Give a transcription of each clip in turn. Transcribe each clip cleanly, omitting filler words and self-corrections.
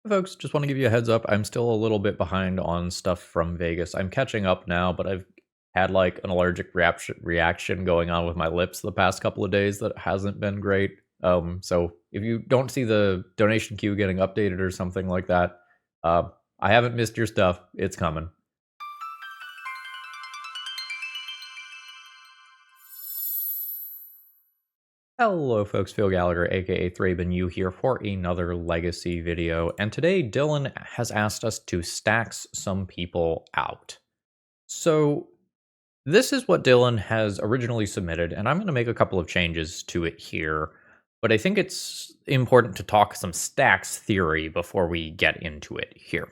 Folks, just want to give you a heads up. I'm still a little bit behind on stuff from Vegas. I'm catching up now, but I've had like an allergic reaction going on with my lips the past couple of days that hasn't been great. So if you don't see the donation queue getting updated or something like that, I haven't missed your stuff. It's coming. Hello folks, Phil Gallagher, aka ThrabenU here for another Legacy video, and today Dylan has asked us to stax some people out. So this is what Dylan has originally submitted, and I'm going to make a couple of changes to it here, but I think it's important to talk some stacks theory before we get into it here.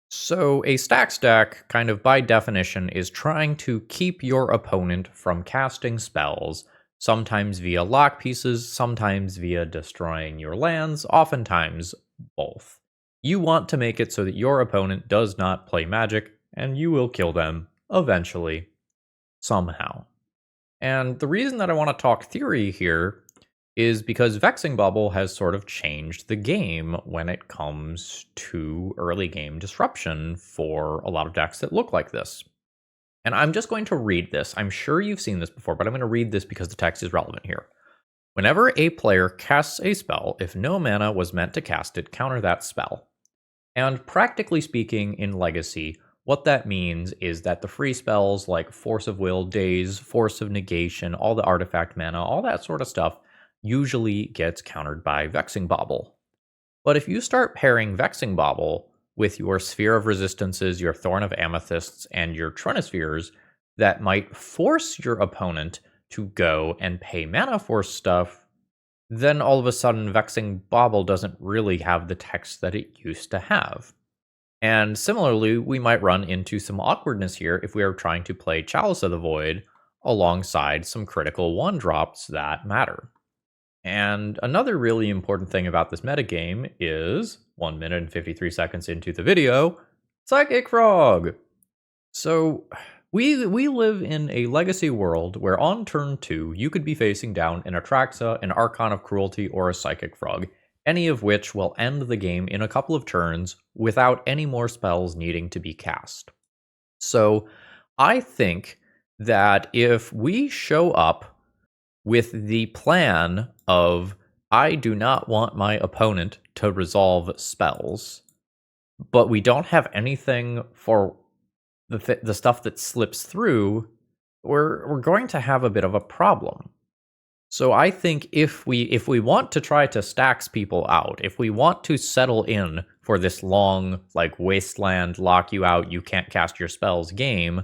So a stack deck, kind of by definition, is trying to keep your opponent from casting spells, sometimes via lock pieces, sometimes via destroying your lands, oftentimes both. You want to make it so that your opponent does not play Magic, and you will kill them eventually, somehow. And the reason that I want to talk theory here is because Vexing Bauble has sort of changed the game when it comes to early game disruption for a lot of decks that look like this. And I'm just going to read this. I'm sure you've seen this before, but I'm going to read this because the text is relevant here. Whenever a player casts a spell, if no mana was meant to cast it, counter that spell. And practically speaking, in Legacy, what that means is that the free spells like Force of Will, Daze, Force of Negation, all the artifact mana, all that sort of stuff usually gets countered by Vexing Bauble. But if you start pairing Vexing Bauble with your Sphere of Resistances, your Thorn of Amethysts, and your Trinispheres, that might force your opponent to go and pay mana for stuff, then all of a sudden Vexing Bauble doesn't really have the text that it used to have. And similarly, we might run into some awkwardness here if we are trying to play Chalice of the Void alongside some critical 1-drops that matter. And another really important thing about this metagame is, 1 minute and 53 seconds into the video, Psychic Frog! So, we live in a Legacy world where on turn 2, you could be facing down an Atraxa, an Archon of Cruelty, or a Psychic Frog, any of which will end the game in a couple of turns without any more spells needing to be cast. So, I think that if we show up with the plan of, I do not want my opponent to resolve spells, but we don't have anything for the stuff that slips through, we're going to have a bit of a problem. So I think if we want to try to stax people out, if we want to settle in for this long, like, wasteland, lock you out, you can't cast your spells game,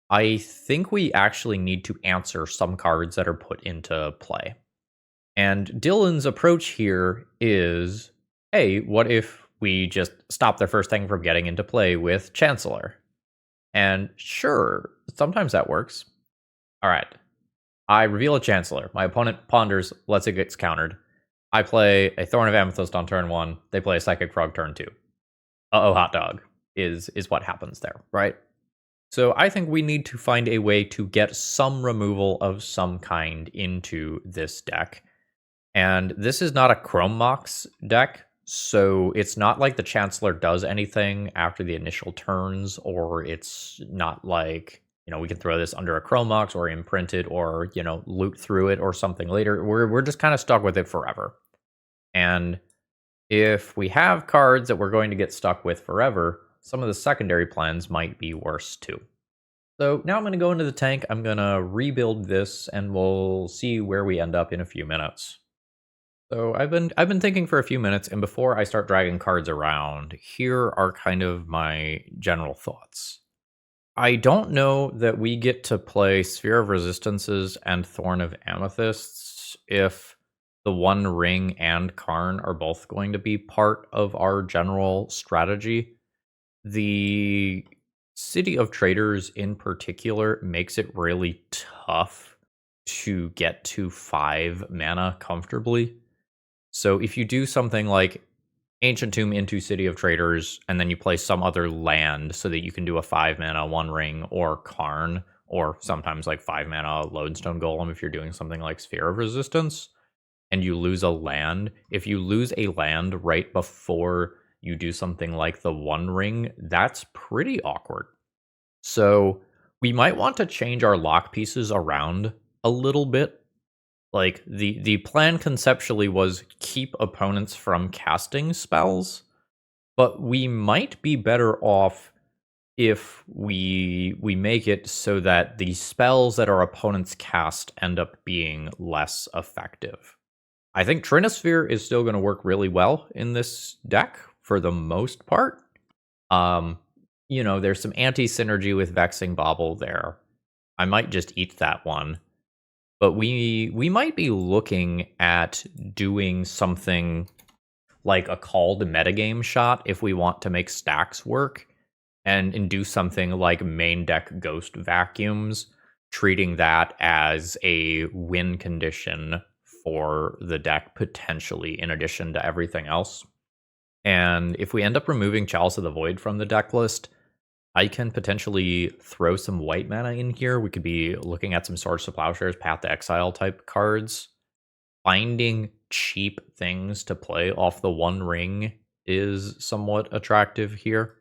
I think we actually need to answer some cards that are put into play. And Dylan's approach here is, hey, what if we just stop their first thing from getting into play with Chancellor? And sure, sometimes that works. All right, I reveal a Chancellor. My opponent ponders, lets it get countered. I play a Thorn of Amethyst on turn 1. They play a Psychic Frog turn 2. Uh-oh, hot dog, is what happens there, right? So I think we need to find a way to get some removal of some kind into this deck. And this is not a Chrome Mox deck, so it's not like the Chancellor does anything after the initial turns, or it's not like, we can throw this under a Chrome Mox or imprint it or, loot through it or something later. We're just kind of stuck with it forever. And if we have cards that we're going to get stuck with forever, some of the secondary plans might be worse too. So now I'm going to go into the tank, I'm going to rebuild this, and we'll see where we end up in a few minutes. So I've been thinking for a few minutes, and before I start dragging cards around, here are kind of my general thoughts. I don't know that we get to play Sphere of Resistances and Thorn of Amethysts if the One Ring and Karn are both going to be part of our general strategy. The City of Traders in particular makes it really tough to get to 5 mana comfortably. So if you do something like Ancient Tomb into City of Traders, and then you play some other land so that you can do a 5 mana One Ring or Karn, or sometimes like 5 mana Lodestone Golem if you're doing something like Sphere of Resistance, and you lose a land, if you lose a land right before you do something like the One Ring, that's pretty awkward. So we might want to change our lock pieces around a little bit. Like, the plan conceptually was keep opponents from casting spells, but we might be better off if we make it so that the spells that our opponents cast end up being less effective. I think Trinisphere is still going to work really well in this deck for the most part. There's some anti-synergy with Vexing Bauble there. I might just eat that one. But we might be looking at doing something like a called metagame shot if we want to make stacks work, and do something like main deck Ghost Vacuums, treating that as a win condition for the deck, potentially, in addition to everything else. And if we end up removing Chalice of the Void from the deck list, I can potentially throw some white mana in here. We could be looking at some Swords to Plowshares, Path to Exile type cards. Finding cheap things to play off the One Ring is somewhat attractive here.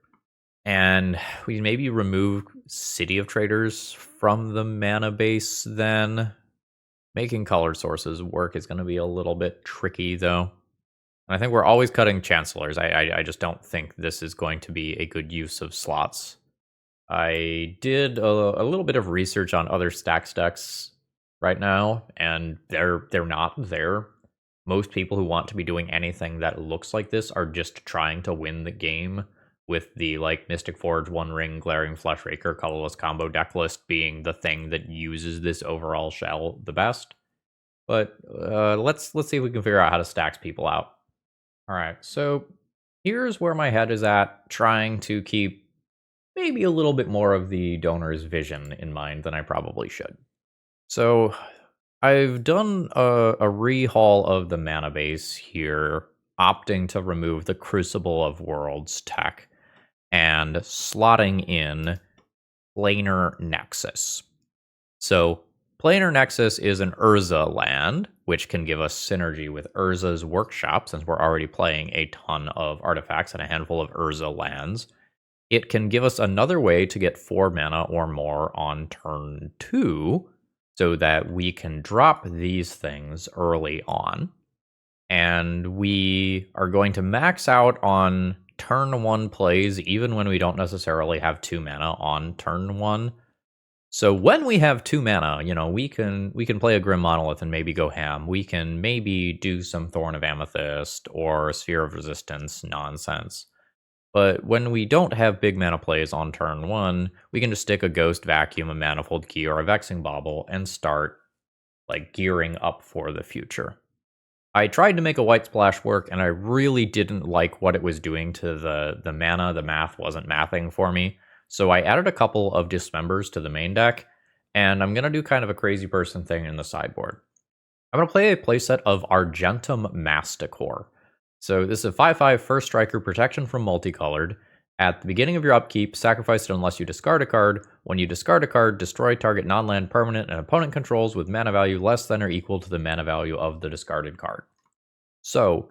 And we maybe remove City of Traders from the mana base then. Making colored sources work is going to be a little bit tricky, though. And I think we're always cutting Chancellors. I just don't think this is going to be a good use of slots. I did a little bit of research on other Stax decks right now, and they're not there. Most people who want to be doing anything that looks like this are just trying to win the game, with the Mystic Forge, One Ring, Glaring Fleshraker, Colorless combo deck list being the thing that uses this overall shell the best. But let's see if we can figure out how to stack people out. All right, so here's where my head is at, trying to keep maybe a little bit more of the donor's vision in mind than I probably should. So I've done a rehaul of the mana base here, opting to remove the Crucible of Worlds tech and slotting in Planar Nexus. So Planar Nexus is an Urza land, which can give us synergy with Urza's Workshop, since we're already playing a ton of artifacts and a handful of Urza lands. It can give us another way to get 4 mana or more on turn 2, so that we can drop these things early on. And we are going to max out on turn 1 plays, even when we don't necessarily have 2 mana on turn 1. So when we have 2 mana, we can play a Grim Monolith and maybe go ham. We can maybe do some Thorn of Amethyst or Sphere of Resistance nonsense. But when we don't have big mana plays on turn 1, we can just stick a Ghost Vacuum, a Manifold Key, or a Vexing Bauble and start gearing up for the future. I tried to make a white splash work, and I really didn't like what it was doing to the mana. The math wasn't mathing for me. So I added a couple of Dismembers to the main deck, and I'm going to do kind of a crazy person thing in the sideboard. I'm going to play a playset of Argentum Masticore. So this is a 5/5 first striker, protection from multicolored. At the beginning of your upkeep, sacrifice it unless you discard a card. When you discard a card, destroy target non-land permanent an opponent controls with mana value less than or equal to the mana value of the discarded card. So,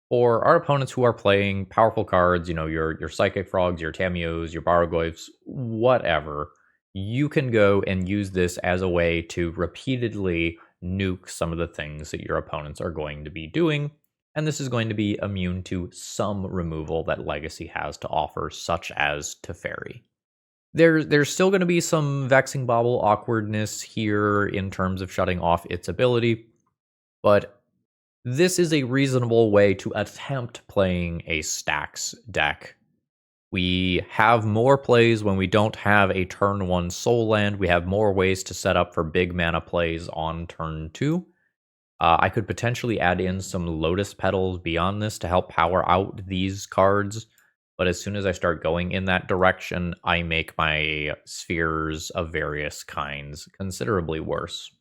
for our opponents who are playing powerful cards, your Psychic Frogs, your Tamios, your Bargoyfs, whatever, you can go and use this as a way to repeatedly nuke some of the things that your opponents are going to be doing. And this is going to be immune to some removal that Legacy has to offer, such as Teferi. There's still going to be some Vexing Bauble awkwardness here in terms of shutting off its ability, but this is a reasonable way to attempt playing a Stax deck. We have more plays when we don't have a turn 1 soul land. We have more ways to set up for big mana plays on turn 2. I could potentially add in some Lotus Petals beyond this to help power out these cards, but as soon as I start going in that direction, I make my spheres of various kinds considerably worse.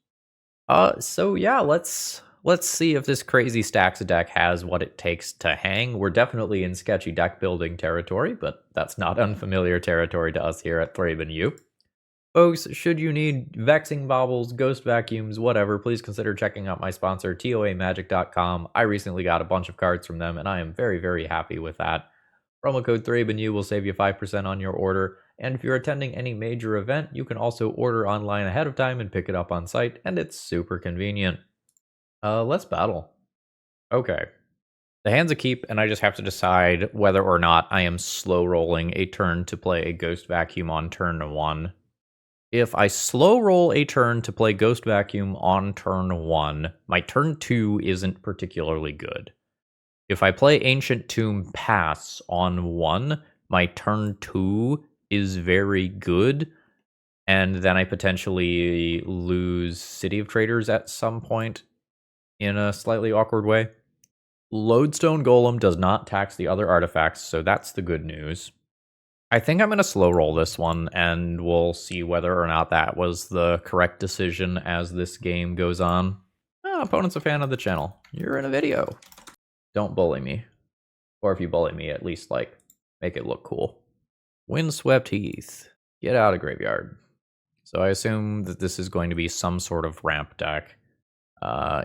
So yeah, let's see if this crazy Stax deck has what it takes to hang. We're definitely in sketchy deck building territory, but that's not unfamiliar territory to us here at ThrabenU. Folks, should you need Vexing Baubles, Ghost Vacuums, whatever, please consider checking out my sponsor, TOAmagic.com. I recently got a bunch of cards from them, and I am very, very happy with that. Promo code ThrabenU will save you 5% on your order, and if you're attending any major event, you can also order online ahead of time and pick it up on site, and it's super convenient. Let's battle. Okay. The hand's a keep, and I just have to decide whether or not I am slow rolling a turn to play a Ghost Vacuum on turn 1. If I slow roll a turn to play Ghost Vacuum on turn 1, my turn 2 isn't particularly good. If I play Ancient Tomb Pass on 1, my turn 2 is very good, and then I potentially lose City of Traders at some point in a slightly awkward way. Lodestone Golem does not tax the other artifacts, so that's the good news. I think I'm going to slow roll this one, and we'll see whether or not that was the correct decision as this game goes on. Oh, opponent's a fan of the channel. You're in a video. Don't bully me. Or if you bully me, at least, like, make it look cool. Windswept Heath. Get out of graveyard. So I assume that this is going to be some sort of ramp deck.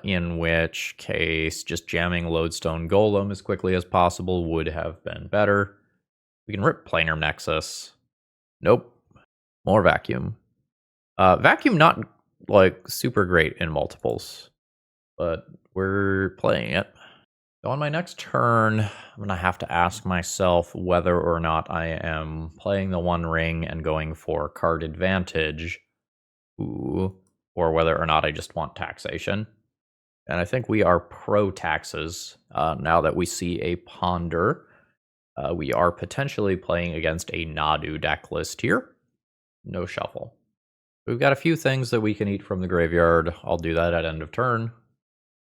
In which case, just jamming Lodestone Golem as quickly as possible would have been better. We can rip Planar Nexus. Nope. More Vacuum. Vacuum not, like, super great in multiples, but we're playing it. So on my next turn, I'm going to have to ask myself whether or not I am playing the One Ring and going for card advantage. Ooh. Or whether or not I just want taxation. And I think we are pro-taxes now that we see a Ponder. We are potentially playing against a Nadu deck list here. No shuffle. We've got a few things that we can eat from the graveyard. I'll do that at end of turn.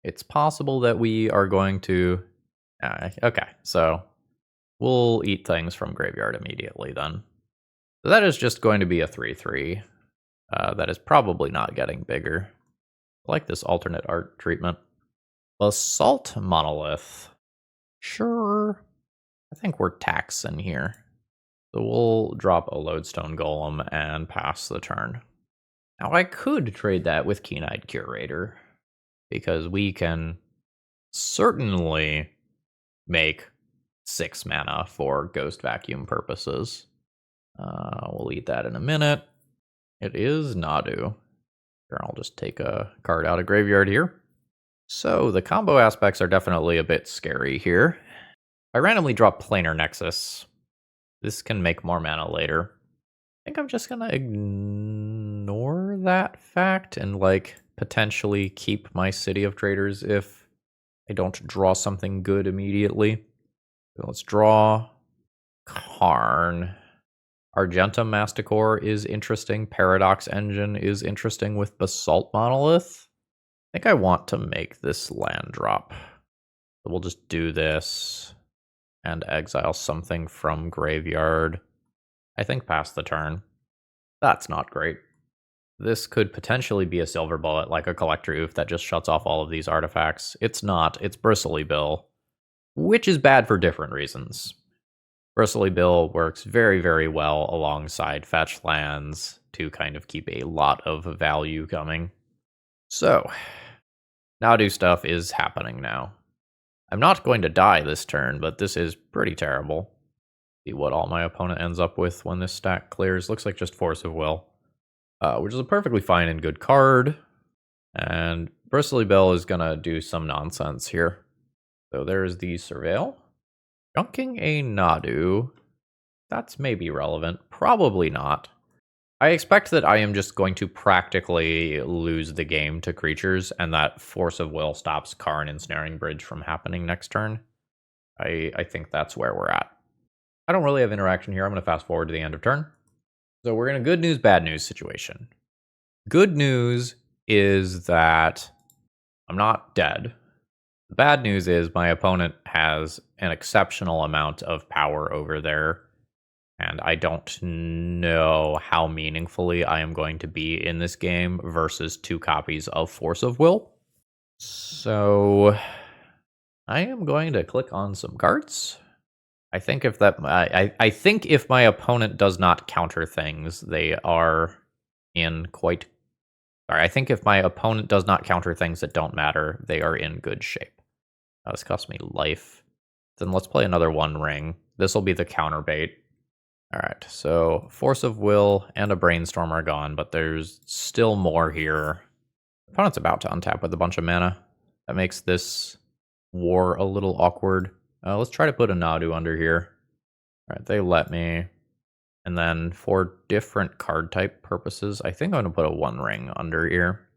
It's possible that we are going to... okay, so we'll eat things from graveyard immediately then. So that is just going to be a 3/3. That is probably not getting bigger. I like this alternate art treatment. Basalt Monolith. Sure. I think we're taxing here. So we'll drop a Lodestone Golem and pass the turn. Now I could trade that with Keen-Eyed Curator, because we can certainly make 6 mana for Ghost Vacuum purposes. We'll eat that in a minute. It is Nadu. Here, I'll just take a card out of graveyard here. So the combo aspects are definitely a bit scary here. I randomly drop Planar Nexus. This can make more mana later. I think I'm just gonna ignore that fact and, like, potentially keep my City of Traders if I don't draw something good immediately. So let's draw Karn. Argentum Masticore is interesting. Paradox Engine is interesting with Basalt Monolith. I think I want to make this land drop. So we'll just do this and exile something from graveyard. I think pass the turn. That's not great. This could potentially be a silver bullet, like a Collector Oof that just shuts off all of these artifacts. It's not. It's Bristly Bill, which is bad for different reasons. Bristly Bill works very, very well alongside fetch lands to kind of keep a lot of value coming. So, Nadu stuff is happening now. I'm not going to die this turn, but this is pretty terrible. See what all my opponent ends up with when this stack clears. Looks like just Force of Will, which is a perfectly fine and good card. And Bristly Bill is going to do some nonsense here. So there's the Surveil. Junking a Nadu. That's maybe relevant. Probably not. I expect that I am just going to practically lose the game to creatures, and that Force of Will stops Karn Ensnaring Bridge from happening next turn. I think that's where we're at. I don't really have interaction here. I'm going to fast forward to the end of turn. So we're in a good news, bad news situation. Good news is that I'm not dead. The bad news is my opponent has an exceptional amount of power over there, and I don't know how meaningfully I am going to be in this game versus 2 copies of Force of Will. So I am going to click on some cards. I think if that I think if my opponent does not counter things, they are in quite... Sorry, I think if my opponent does not counter things that don't matter, they are in good shape. This cost me life. Then let's play another One Ring. This will be the counter bait. Alright, so Force of Will and a Brainstorm are gone, but there's still more here. Opponent's about to untap with a bunch of mana. That makes this war a little awkward. Let's try to put a Nadu under here. Alright, they let me. And then for different card type purposes, I think I'm going to put a One Ring under here.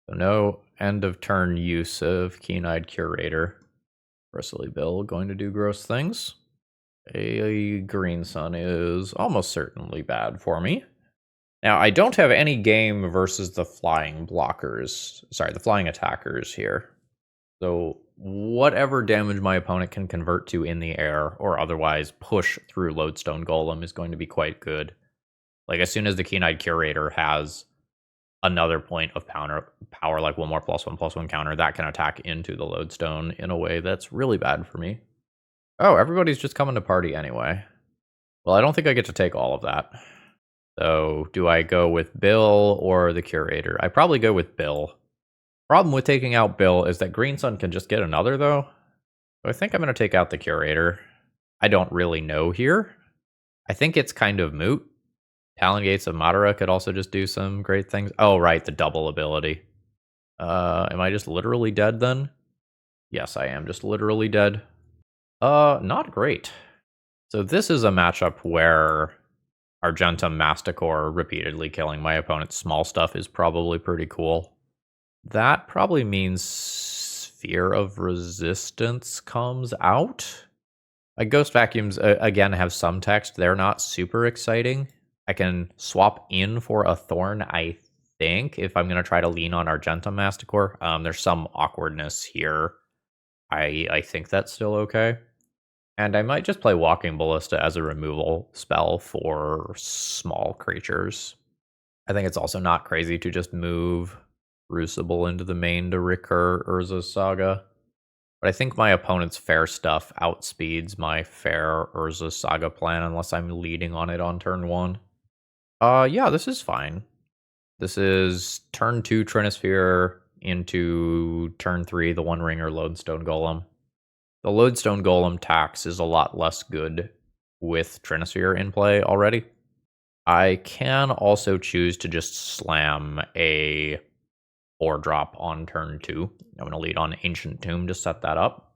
So no end of turn use of Keen-Eyed Curator. Bristly Bill going to do gross things. A Green Sun is almost certainly bad for me. Now, I don't have any game versus the flying blockers. Sorry, the flying attackers here. So whatever damage my opponent can convert to in the air or otherwise push through Lodestone Golem is going to be quite good. Like, as soon as the Keen-Eyed Curator has another point of power, like one more +1/+1 counter, that can attack into the Lodestone in a way that's really bad for me. Oh, everybody's just coming to party anyway. Well, I don't think I get to take all of that. So, do I go with Bill or the Curator? I probably go with Bill. Problem with taking out Bill is that Green Sun can just get another, though. So I think I'm going to take out the Curator. I don't really know here. I think it's kind of moot. Talon Gates of Madara could also just do some great things. Oh, right, the double ability. Am I just literally dead then? Yes, I am just literally dead. Not great. So this is a matchup where Argentum Masticore repeatedly killing my opponent's small stuff is probably pretty cool. That probably means Sphere of Resistance comes out. My Ghost Vacuums, again, have some text. They're not super exciting. I can swap in for a Thorn, I think, if I'm going to try to lean on Argentum Masticore. There's some awkwardness here. I think that's still okay. And I might just play Walking Ballista as a removal spell for small creatures. I think it's also not crazy to just move Crucible into the main to recur Urza's Saga. But I think my opponent's fair stuff outspeeds my fair Urza Saga plan unless I'm leading on it on turn 1. Yeah, this is fine. This is turn 2 Trinisphere into turn 3 the One Ringer Lodestone Golem. The Lodestone Golem tax is a lot less good with Trinisphere in play already. I can also choose to just slam a 4-drop on turn 2. I'm going to lead on Ancient Tomb to set that up.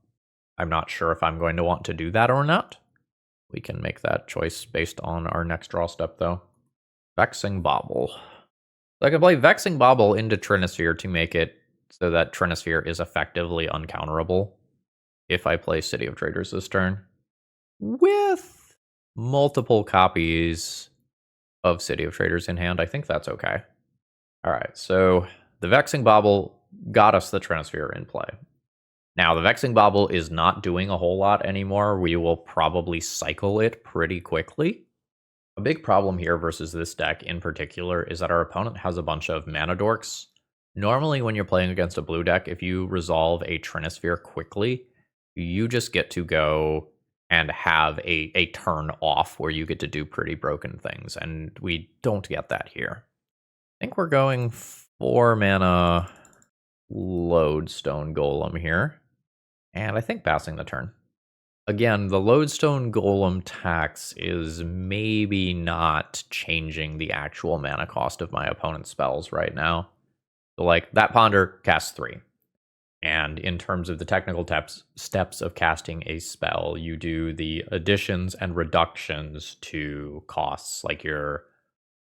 I'm not sure if I'm going to want to do that or not. We can make that choice based on our next draw step, though. Vexing Bauble. So I can play Vexing Bauble into Trinisphere to make it so that Trinisphere is effectively uncounterable if I play City of Traders this turn, with multiple copies of City of Traders in hand. I think that's okay. All right, so the Vexing Bauble got us the Trinisphere in play. Now, the Vexing Bauble is not doing a whole lot anymore. We will probably cycle it pretty quickly. A big problem here versus this deck in particular is that our opponent has a bunch of mana dorks. Normally, when you're playing against a blue deck, if you resolve a Trinisphere quickly, you just get to go and have a turn off where you get to do pretty broken things, and we don't get that here. I think we're going 4 mana Lodestone Golem here, and I think passing the turn. Again, the Lodestone Golem tax is maybe not changing the actual mana cost of my opponent's spells right now. So, like, that Ponder casts 3. And in terms of the technical steps of casting a spell, you do the additions and reductions to costs, like your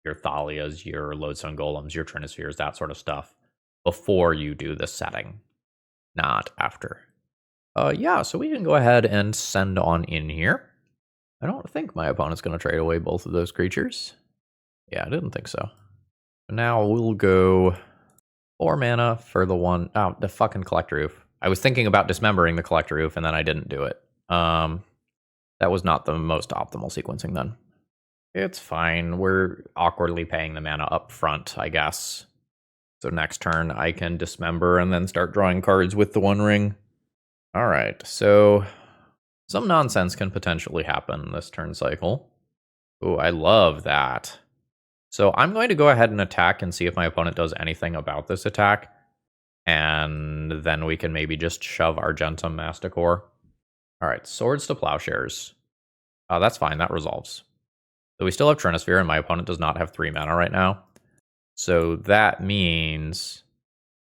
Thalias, your Lodestone Golems, your Trinispheres, that sort of stuff, before you do the setting, not after. Yeah, so we can go ahead and send on in here. I don't think my opponent's going to trade away both of those creatures. Yeah, I didn't think so. Now we'll go 4 mana for the one... Oh, the fucking Collector Roof. I was thinking about dismembering the Collector Roof, and then I didn't do it. That was not the most optimal sequencing then. It's fine. We're awkwardly paying the mana up front, I guess. So next turn, I can dismember and then start drawing cards with the One Ring. All right, so some nonsense can potentially happen this turn cycle. Oh, I love that. So I'm going to go ahead and attack and see if my opponent does anything about this attack. And then we can maybe just shove Argentum Masticore. Alright, Swords to Plowshares. That's fine, that resolves. So we still have Trinisphere, and my opponent does not have 3 mana right now. So that means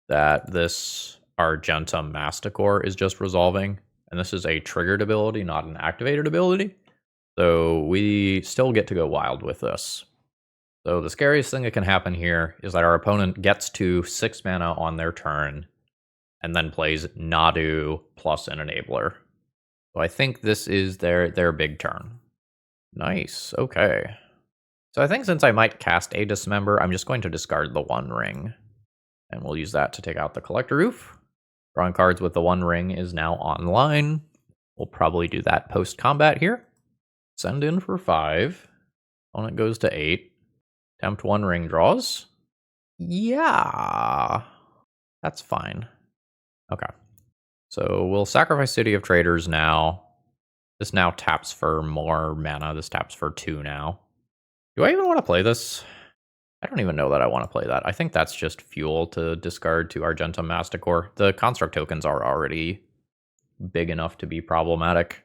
that this Argentum Masticore is just resolving. And this is a triggered ability, not an activated ability. So we still get to go wild with this. So the scariest thing that can happen here is that our opponent gets to 6 mana on their turn and then plays Nadu plus an Enabler. So I think this is their big turn. Nice, okay. So I think since I might cast a Dismember, I'm just going to discard the One Ring. And we'll use that to take out the Collector Roof. Drawing cards with the One Ring is now online. We'll probably do that post-combat here. Send in for 5. Opponent goes to 8. Tempt One Ring draws. Yeah, that's fine. Okay. So we'll sacrifice City of Traders now. This now taps for more mana. This taps for 2 now. Do I even want to play this? I don't even know that I want to play that. I think that's just fuel to discard to Argentum Masticore. The construct tokens are already big enough to be problematic.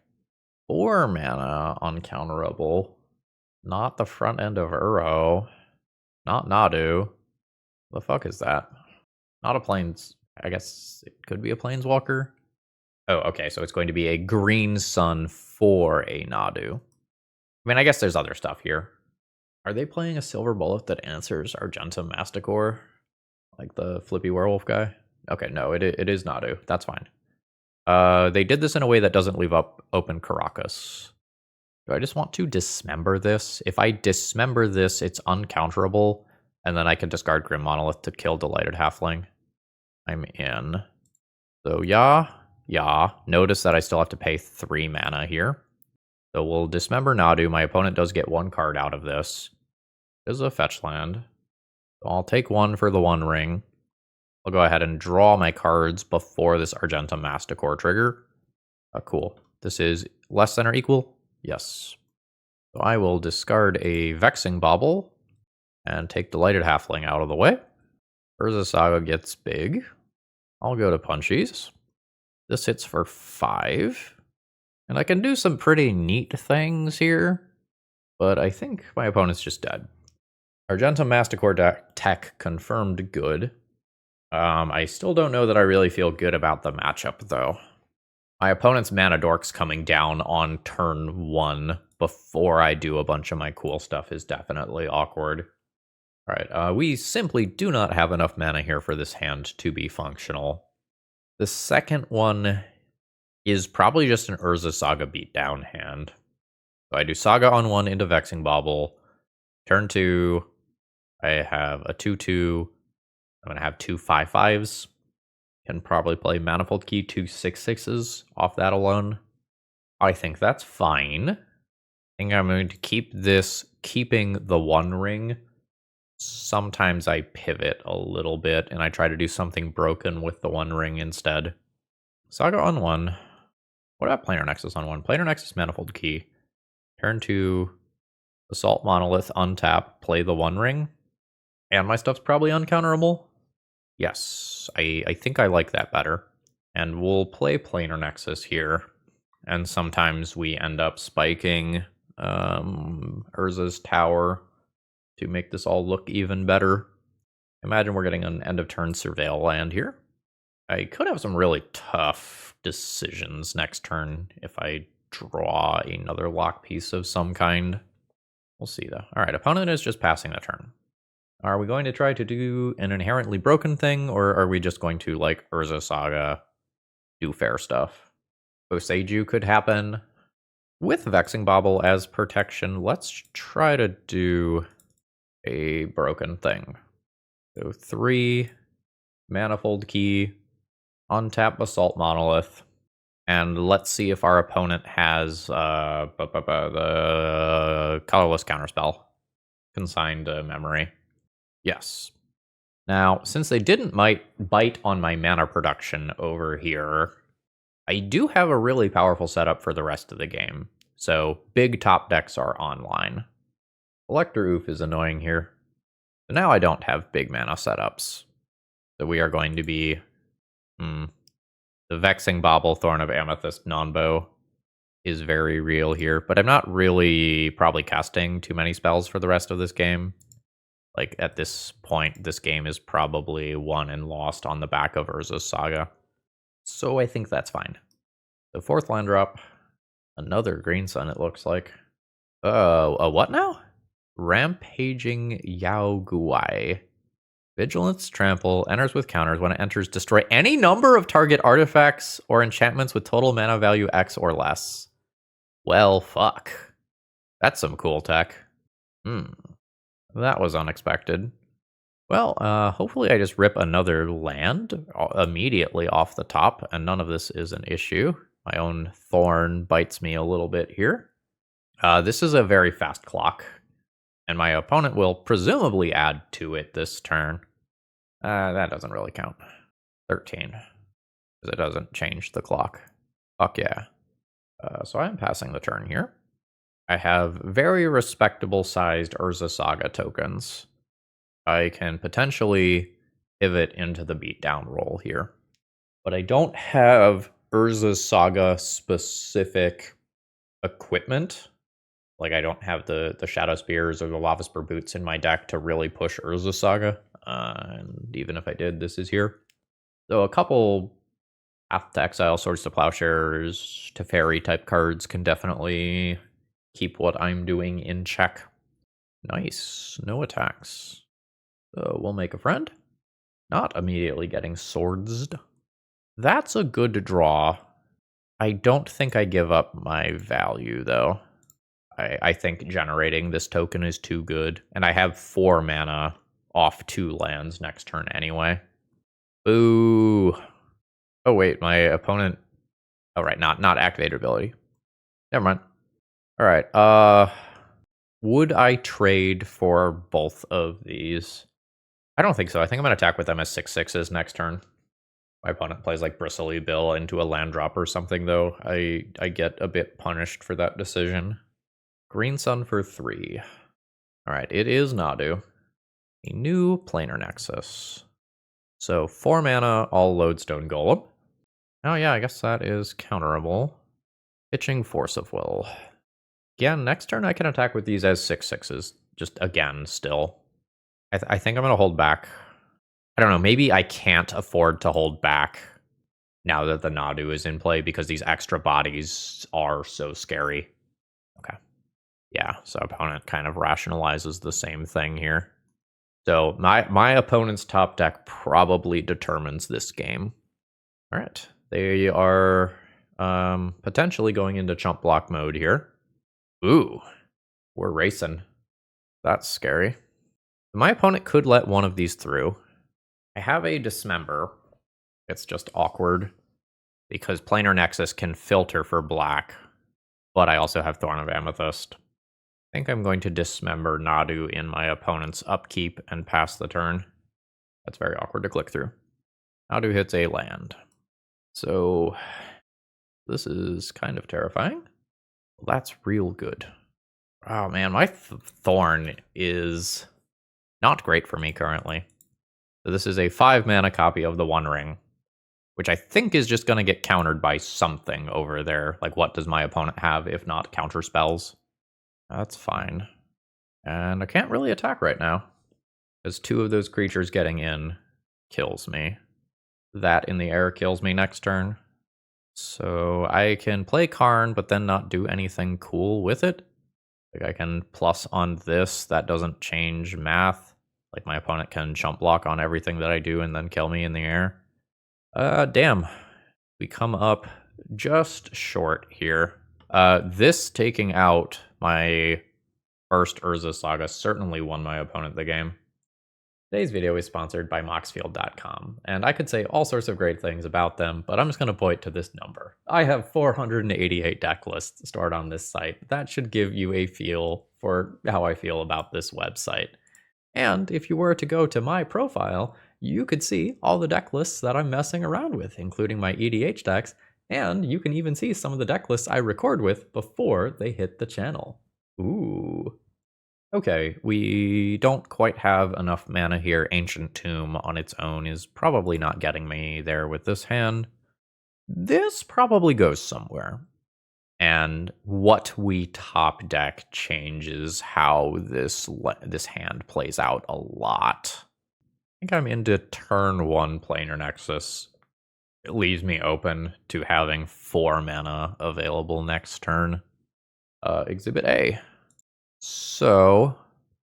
4 mana uncounterable. Not the front end of Uro. Not Nadu. The fuck is that? Not a planes. I guess it could be a planeswalker. Oh, okay, so it's going to be a green sun for a Nadu. I mean, I guess there's other stuff here. Are they playing a silver bullet that answers Argentum Masticore? Like the flippy werewolf guy? Okay, no, it is Nadu. That's fine. They did this in a way that doesn't leave up open Caracas. Do I just want to dismember this? If I dismember this, it's uncounterable, and then I can discard Grim Monolith to kill Delighted Halfling. I'm in. So yeah. Notice that I still have to pay 3 mana here. So we'll dismember Nadu. My opponent does get 1 card out of this. It is a fetch land. So I'll take 1 for the One Ring. I'll go ahead and draw my cards before this Argentum Masticore trigger. Cool. This is less than or equal? Yes. So I will discard a Vexing Bauble and take Delighted Halfling out of the way. Urza Saga gets big. I'll go to Punchies. This hits for 5. And I can do some pretty neat things here, but I think my opponent's just dead. Argentum Masticore tech confirmed good. I still don't know that I really feel good about the matchup, though. My opponent's Mana Dork's coming down on turn 1 before I do a bunch of my cool stuff is definitely awkward. Alright, we simply do not have enough mana here for this hand to be functional. The second one is probably just an Urza Saga beatdown hand. So I do Saga on 1 into Vexing Bauble. Turn 2, I have a 2/2. I'm going to have 2 5/5s. Can probably play Manifold Key 2 6/6s off that alone. I think that's fine. I think I'm going to keep this, keeping the One Ring. Sometimes I pivot a little bit and I try to do something broken with the One Ring instead. Saga on 1. What about Planar Nexus on 1? Planar Nexus Manifold Key. Turn 2, Assault Monolith, untap, play the One Ring. And my stuff's probably uncounterable. Yes, I think I like that better. And we'll play Planar Nexus here. And sometimes we end up spiking Urza's Tower to make this all look even better. Imagine we're getting an end of turn Surveil land here. I could have some really tough decisions next turn if I draw another lock piece of some kind. We'll see though. Alright, opponent is just passing the turn. Are we going to try to do an inherently broken thing, or are we just going to, like, Urza Saga, do fair stuff? Oseiju could happen. With Vexing Bauble as protection, let's try to do a broken thing. So 3, Manifold Key, untap Basalt Monolith, and let's see if our opponent has the Colorless Counterspell consigned to memory. Yes. Now, since they didn't bite on my mana production over here, I do have a really powerful setup for the rest of the game. So, big top decks are online. Collector Oof is annoying here. So now I don't have big mana setups. So we are going to be the Vexing Bauble, Thorn of Amethyst, non-bow. is very real here, but I'm not really probably casting too many spells for the rest of this game. Like, at this point, this game is probably won and lost on the back of Urza's Saga. So I think that's fine. The 4th land drop. Another green sun, it looks like. A what now? Rampaging Yao Guai. Vigilance Trample enters with counters. When it enters, destroy any number of target artifacts or enchantments with total mana value X or less. Well, fuck. That's some cool tech. That was unexpected. Well, hopefully I just rip another land immediately off the top, and none of this is an issue. My own Thorn bites me a little bit here. This is a very fast clock, and my opponent will presumably add to it this turn. That doesn't really count. 13, because it doesn't change the clock. Fuck yeah. So I'm passing the turn here. I have very respectable sized Urza Saga tokens. I can potentially pivot into the beatdown role here. But I don't have Urza Saga specific equipment. Like, I don't have the Shadow Spears or the Lava Spur Boots in my deck to really push Urza Saga. And even if I did, this is here. So a couple Path to Exile, Swords to Plowshares, Teferi type cards can definitely keep what I'm doing in check. Nice. No attacks. So we'll make a friend. Not immediately getting swordsed. That's a good draw. I don't think I give up my value, though. I think generating this token is too good. And I have 4 mana off 2 lands next turn anyway. Ooh. Oh, wait, my opponent... Oh, right, not activated ability. Never mind. All right, would I trade for both of these? I don't think so. I think I'm going to attack with them as 6/6s next turn. My opponent plays like Bristly Bill into a land drop or something, though. I get a bit punished for that decision. Green Sun for 3. All right, it is Nadu. A new Planar Nexus. So 4 mana, all Lodestone Golem. Oh yeah, I guess that is counterable. Pitching Force of Will. Again, next turn I can attack with these as 6/6s. Just again, still. I think I'm going to hold back. I don't know, maybe I can't afford to hold back now that the Nadu is in play because these extra bodies are so scary. Okay. Yeah, so opponent kind of rationalizes the same thing here. So my opponent's top deck probably determines this game. All right. They are potentially going into chump block mode here. Ooh, we're racing. That's scary. My opponent could let one of these through. I have a Dismember. It's just awkward because Planar Nexus can filter for black, but I also have Thorn of Amethyst. I think I'm going to Dismember Nadu in my opponent's upkeep and pass the turn. That's very awkward to click through. Nadu hits a land. So this is kind of terrifying. That's real good. Oh man, my Thorn is not great for me currently. So this is a 5 mana copy of the One Ring, which I think is just going to get countered by something over there. Like, what does my opponent have if not counter spells? That's fine. And I can't really attack right now, because 2 of those creatures getting in kills me. That in the air kills me next turn. So I can play Karn, but then not do anything cool with it. Like, I can plus on this, that doesn't change math. Like, my opponent can chump block on everything that I do and then kill me in the air. Damn. We come up just short here. This taking out my first Urza Saga certainly won my opponent the game. Today's video is sponsored by Moxfield.com, and I could say all sorts of great things about them, but I'm just going to point to this number. I have 488 deck lists stored on this site. That should give you a feel for how I feel about this website. And if you were to go to my profile, you could see all the deck lists that I'm messing around with, including my EDH decks, and you can even see some of the deck lists I record with before they hit the channel. Ooh. Okay, we don't quite have enough mana here. Ancient Tomb on its own is probably not getting me there with this hand. This probably goes somewhere. And what we top deck changes how this hand plays out a lot. I think I'm into turn 1 Planar Nexus. It leaves me open to having 4 mana available next turn. Exhibit A. So,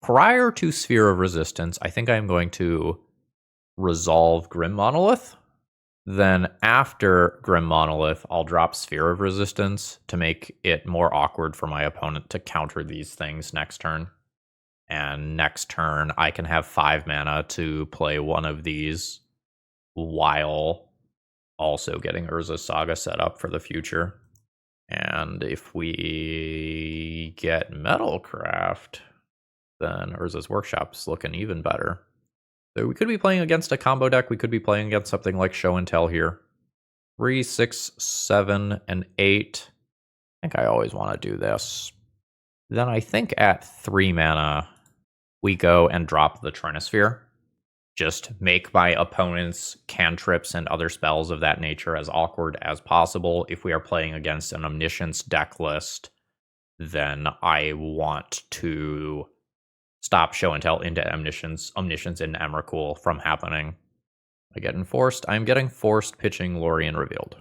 prior to Sphere of Resistance, I think I'm going to resolve Grim Monolith. Then after Grim Monolith, I'll drop Sphere of Resistance to make it more awkward for my opponent to counter these things next turn. And next turn, I can have 5 mana to play one of these while also getting Urza Saga set up for the future. And if we get Metalcraft, then Urza's Workshop's looking even better. So we could be playing against a combo deck. We could be playing against something like Show and Tell here. 3, 6, 7, and 8. I think I always want to do this. Then I think at 3 mana, we go and drop the Trinisphere. Just make my opponent's cantrips and other spells of that nature as awkward as possible. If we are playing against an Omniscience deck list, then I want to stop Show and Tell into Omniscience into Emrakul from happening. I get enforced. I'm getting forced pitching Lorien Revealed.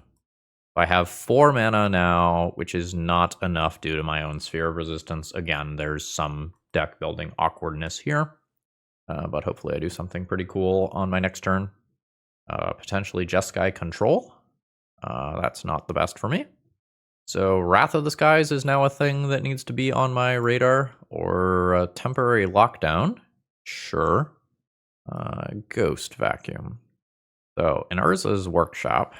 I have 4 mana now, which is not enough due to my own Sphere of Resistance. Again, there's some deck building awkwardness here. But hopefully I do something pretty cool on my next turn. Potentially Jeskai Control. That's not the best for me. So Wrath of the Skies is now a thing that needs to be on my radar. Or Temporary Lockdown. Sure. Ghost Vacuum. So in Urza's Workshop,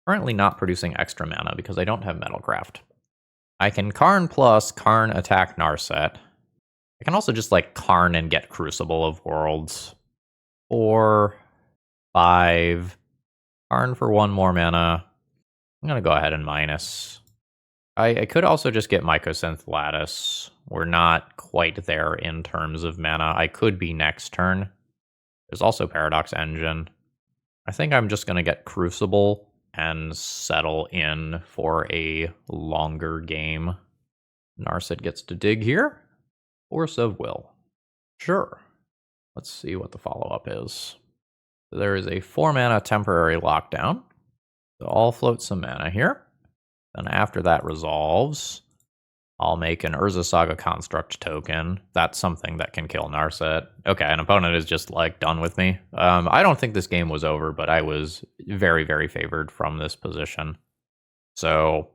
currently not producing extra mana because I don't have Metalcraft. I can Karn plus Karn attack Narset. I can also just like Karn and get Crucible of Worlds. 4, 5, Karn for 1 more mana. I'm going to go ahead and minus. I could also just get Mycosynth Lattice. We're not quite there in terms of mana. I could be next turn. There's also Paradox Engine. I think I'm just going to get Crucible and settle in for a longer game. Narset gets to dig here. Force of Will. Sure. Let's see what the follow-up is. So there is a 4 mana Temporary Lockdown. So I'll float some mana here. Then after that resolves, I'll make an Urza Saga Construct token. That's something that can kill Narset. Okay, an opponent is just like done with me. I don't think this game was over, but I was very, very favored from this position. So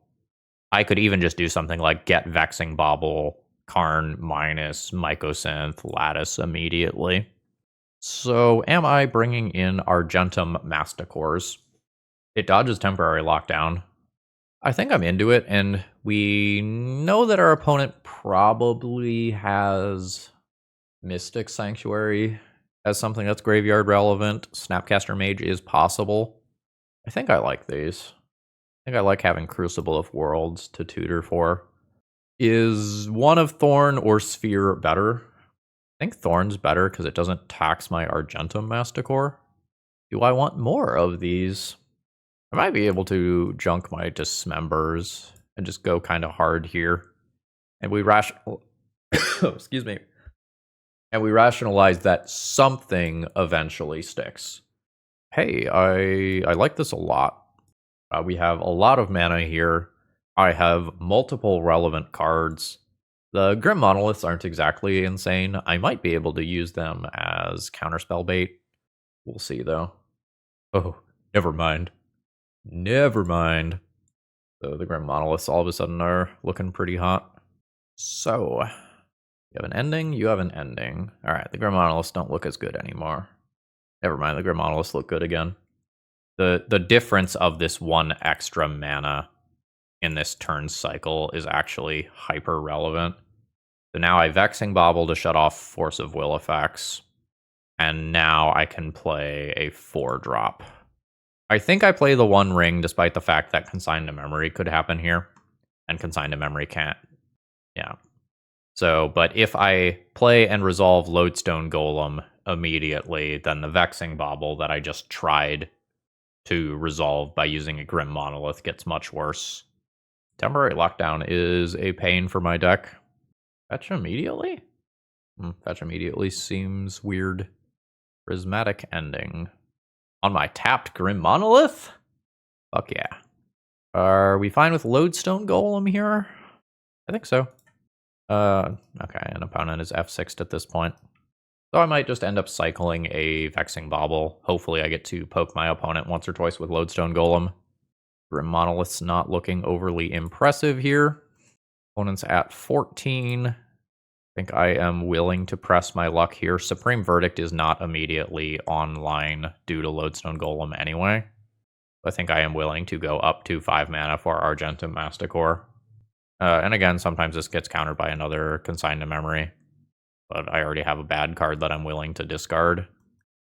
I could even just do something like get Vexing Bauble, Karn minus Mycosynth Lattice immediately. So am I bringing in Argentum Masticores? It dodges Temporary Lockdown. I think I'm into it, and we know that our opponent probably has Mystic Sanctuary as something that's graveyard relevant. Snapcaster Mage is possible. I think I like these. I think I like having Crucible of Worlds to tutor for. Is one of Thorn or Sphere better? I think Thorn's better because it doesn't tax my Argentum Masticore. Do I want more of these? I might be able to junk my Dismembers and just go kind of hard here. And we excuse me. And we rationalize that something eventually sticks. Hey, I like this a lot. We have a lot of mana here. I have multiple relevant cards. The Grim Monoliths aren't exactly insane. I might be able to use them as counterspell bait. We'll see, though. Oh, never mind. Never mind. So the Grim Monoliths all of a sudden are looking pretty hot. So, you have an ending, you have an ending. Alright, the Grim Monoliths don't look as good anymore. Never mind, the Grim Monoliths look good again. The difference of this 1 extra mana in this turn cycle is actually hyper relevant. So now I Vexing Bauble to shut off Force of Will effects. And now I can play a 4-drop. I think I play the 1 ring despite the fact that Consign to Memory could happen here. And Consign to Memory can't. Yeah. So, but if I play and resolve Lodestone Golem immediately, then the Vexing Bauble that I just tried to resolve by using a Grim Monolith gets much worse. Temporary Lockdown is a pain for my deck. Fetch immediately? Fetch immediately seems weird. Prismatic Ending. On my tapped Grim Monolith? Fuck yeah. Are we fine with Lodestone Golem here? I think so. Okay, an opponent is F6'd at this point. So I might just end up cycling a Vexing Bauble. Hopefully I get to poke my opponent once or twice with Lodestone Golem. Grim Monolith's not looking overly impressive here. Opponent's at 14. I think I am willing to press my luck here. Supreme Verdict is not immediately online due to Lodestone Golem anyway. I think I am willing to go up to 5 mana for Argentum Masticore. And again, sometimes this gets countered by another Consigned to Memory. But I already have a bad card that I'm willing to discard.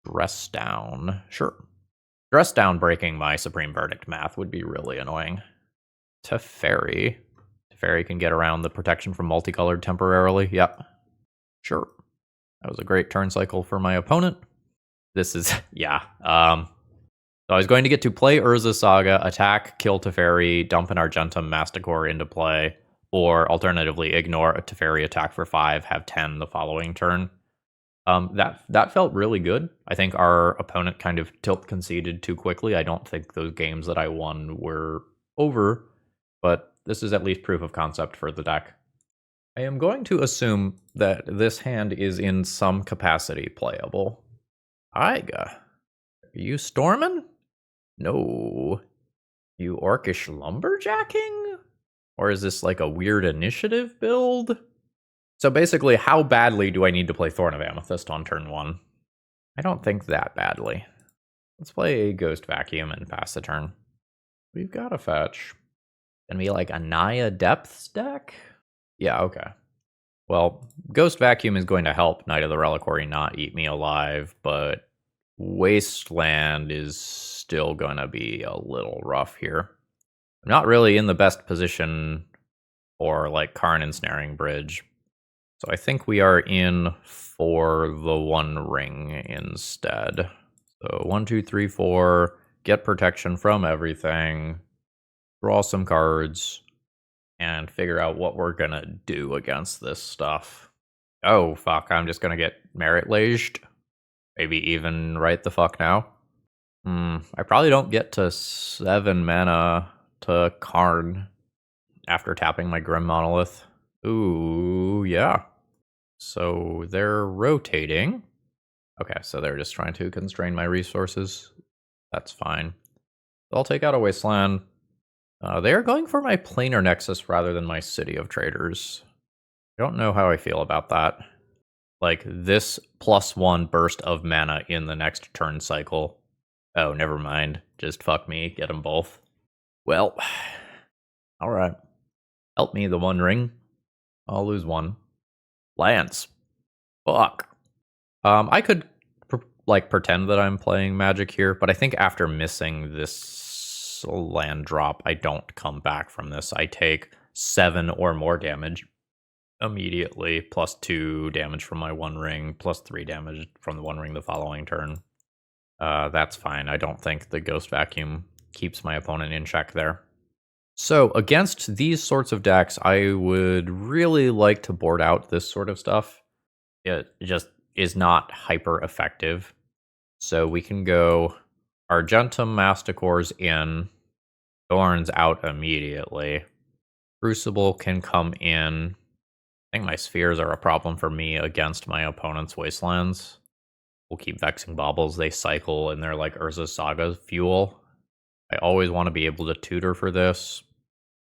Dress Down. Sure. Dress Down breaking my Supreme Verdict math would be really annoying. Teferi. Teferi can get around the protection from multicolored temporarily. Yep. Sure. That was a great turn cycle for my opponent. This is, yeah. So I was going to get to play Urza Saga, attack, kill Teferi, dump an Argentum Masticore into play, or alternatively ignore a Teferi attack for 5, have 10 the following turn. That felt really good. I think our opponent kind of tilt conceded too quickly. I don't think those games that I won were over, but this is at least proof of concept for the deck. I am going to assume that this hand is in some capacity playable. Aiga. Are you storming? No. You orcish lumberjacking? Or is this like a weird initiative build? So basically, how badly do I need to play Thorn of Amethyst on turn 1? I don't think that badly. Let's play a Ghost Vacuum and pass the turn. We've got a fetch. Gonna be like a Naya Depths deck? Yeah, okay. Well, Ghost Vacuum is going to help Knight of the Reliquary not eat me alive, but Wasteland is still gonna be a little rough here. I'm not really in the best position for like Karn Ensnaring Bridge. So I think we are in for the One Ring instead. So 1, 2, 3, 4, get protection from everything, draw some cards, and figure out what we're gonna do against this stuff. Oh, fuck, I'm just gonna get Merit Laged. Maybe even right the fuck now. I probably don't get to 7 mana to Karn after tapping my Grim Monolith. Ooh, yeah. So they're rotating. Okay, so they're just trying to constrain my resources. That's fine. I'll take out a Wasteland. They're going for my Planar Nexus rather than my City of Traders. I don't know how I feel about that. Like, this +1 burst of mana in the next turn cycle. Oh, never mind. Just fuck me. Get them both. Well, alright. Help me, the One Ring. I'll lose 1. Lance. Fuck. I could, pretend that I'm playing Magic here, but I think after missing this land drop, I don't come back from this. I take 7 or more damage immediately, +2 damage from my One Ring, +3 damage from the One Ring the following turn. That's fine. I don't think the Ghost Vacuum keeps my opponent in check there. So against these sorts of decks, I would really like to board out this sort of stuff. It just is not hyper effective. So we can go Argentum Masticore's in, Thorn's out immediately. Crucible can come in. I think my spheres are a problem for me against my opponent's Wastelands. We'll keep Vexing Baubles. They cycle and they're like Urza Saga fuel. I always want to be able to tutor for this.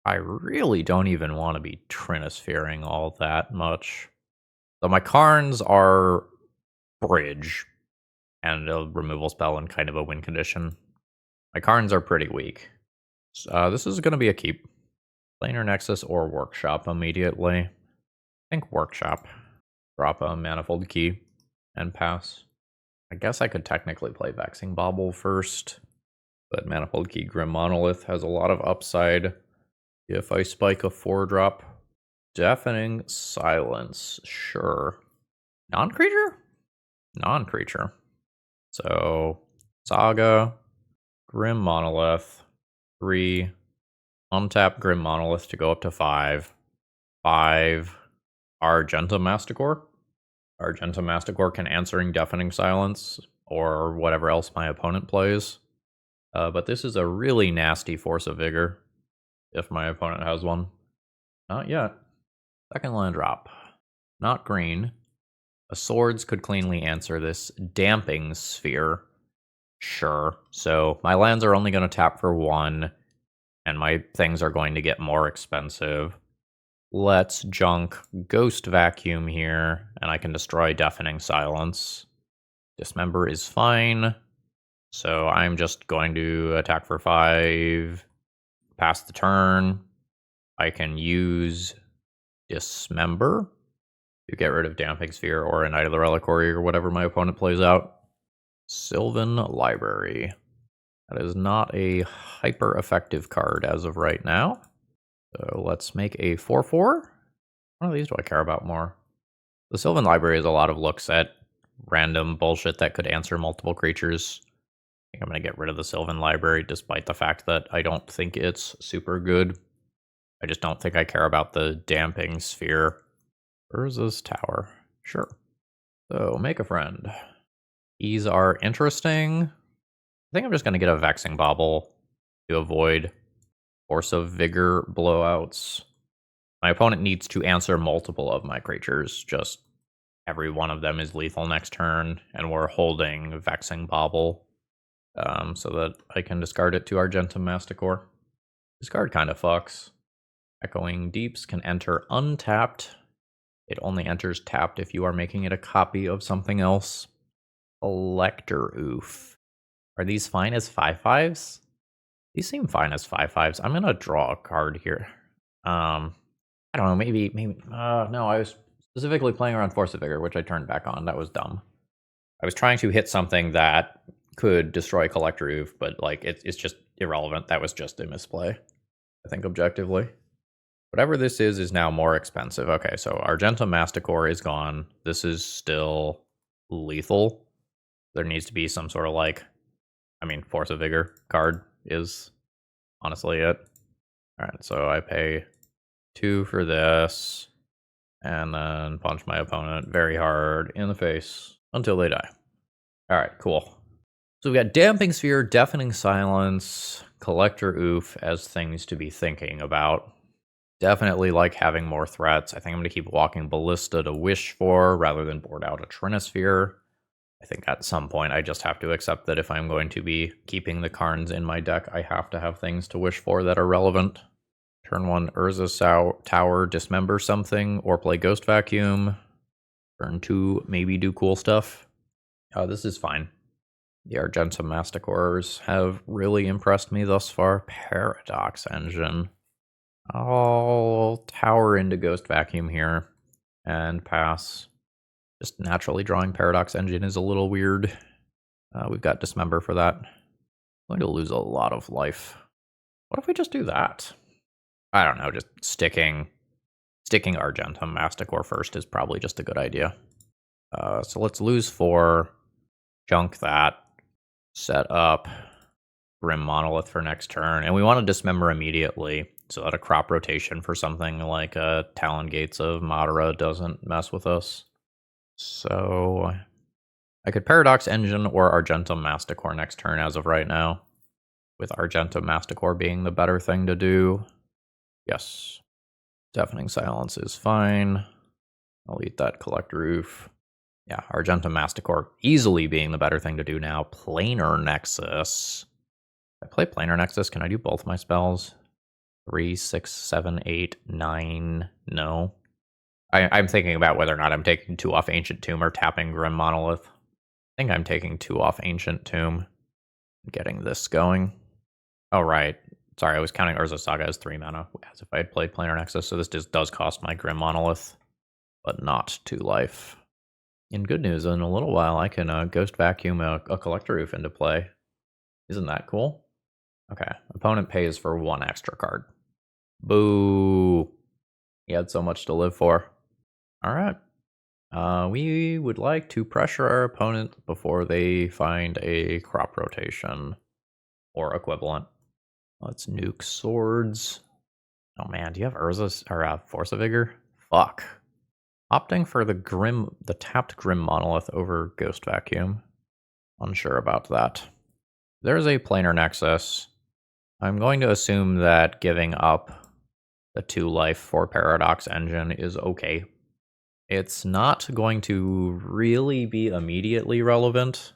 I really don't even want to be Trinisphereing all that much. So my Karns are bridge and a removal spell and kind of a win condition. My Karns are pretty weak. So, this is going to be a keep. Planar Nexus or Workshop immediately. I think Workshop. Drop a Manifold Key and pass. I guess I could technically play Vexing Bauble first, but Manifold Key Grim Monolith has a lot of upside. If I spike a 4-drop, Deafening Silence, sure. Non-creature? Non-creature. So, Saga, Grim Monolith, 3, Untap Grim Monolith to go up to 5. 5 Argentum Masticore. Argentum Masticore can Answering Deafening Silence, or whatever else my opponent plays. But this is a really nasty Force of Vigor, if my opponent has one. Not yet. Second land drop. Not green. A Swords could cleanly answer this. Damping Sphere. Sure. So my lands are only going to tap for 1, and my things are going to get more expensive. Let's junk Ghost Vacuum here, and I can destroy Deafening Silence. Dismember is fine. So I'm just going to attack for 5. Pass the turn. I can use Dismember to get rid of Damping Sphere or a Knight of the Reliquary or whatever my opponent plays out. Sylvan Library. That is not a hyper effective card as of right now. So let's make a 4/4. One of these do I care about more? The Sylvan Library is a lot of looks at random bullshit that could answer multiple creatures. I think I'm going to get rid of the Sylvan Library despite the fact that I don't think it's super good. I just don't think I care about the Damping Sphere. Urza's Tower. Sure. So, make a friend. These are interesting. I think I'm just going to get a Vexing Bauble to avoid Force of Vigor blowouts. My opponent needs to answer multiple of my creatures. Just every one of them is lethal next turn, and we're holding Vexing Bauble so that I can discard it to Argentum Masticore. This card kind of fucks. Echoing Deeps can enter untapped. It only enters tapped if you are making it a copy of something else. Elector Oof. Are these fine as 5/5s? These seem fine as 5/5s. I'm gonna draw a card here. I don't know, maybe, no, I was specifically playing around Force of Vigor, which I turned back on. That was dumb. I was trying to hit something that could destroy Collector Oof, but like it's just irrelevant. That was just a misplay, I think, objectively. Whatever this is now more expensive. Okay, so Argentum Masticore is gone. This is still lethal. There needs to be some sort of like, Force of Vigor card is honestly it. Alright, so I pay 2 for this, and then punch my opponent very hard in the face until they die. Alright, cool. So we've got Damping Sphere, Deafening Silence, Collector Oof as things to be thinking about. Definitely like having more threats. I think I'm going to keep Walking Ballista to wish for rather than board out a Trinisphere. I think at some point I just have to accept that if I'm going to be keeping the Karns in my deck, I have to have things to wish for that are relevant. Turn 1, Urza Tower, dismember something, or play Ghost Vacuum. Turn 2, maybe do cool stuff. This is fine. The Argentum Masticores have really impressed me thus far. Paradox Engine. I'll tower into Ghost Vacuum here and pass. Just naturally drawing Paradox Engine is a little weird. We've got Dismember for that. I'm going to lose a lot of life. What if we just do that? I don't know, just sticking Argentum Masticore first is probably just a good idea. So let's lose 4, junk that, set up Grim Monolith for next turn, and we want to Dismember immediately so that a crop rotation for something like Talon Gates of Madara doesn't mess with us. So I could Paradox Engine or Argentum Masticore next turn as of right now, with Argentum Masticore being the better thing to do. Yes. Deafening Silence is fine. I'll eat that Collector Roof. Yeah, Argentum Masticore easily being the better thing to do now. Planar Nexus. If I play Planar Nexus, can I do both my spells? 3, 6, 7, 8, 9. No. I'm thinking about whether or not I'm taking 2 off Ancient Tomb or tapping Grim Monolith. I think I'm taking 2 off Ancient Tomb. Getting this going. Oh, right. Sorry, I was counting Urza Saga as 3 mana, as if I had played Planar Nexus, so this just does cost my Grim Monolith, but not 2 life. In good news, in a little while, I can Ghost Vacuum a Collector Roof into play. Isn't that cool? Okay, opponent pays for 1 extra card. Boo! He had so much to live for. Alright. We would like to pressure our opponent before they find a crop rotation or equivalent. Let's nuke swords. Oh man, do you have Urza's or Force of Vigor? Fuck. Opting for the tapped Grim Monolith over Ghost Vacuum. Unsure about that. There's a planar nexus. I'm going to assume that giving up the 2 life for Paradox Engine is okay. It's not going to really be immediately relevant.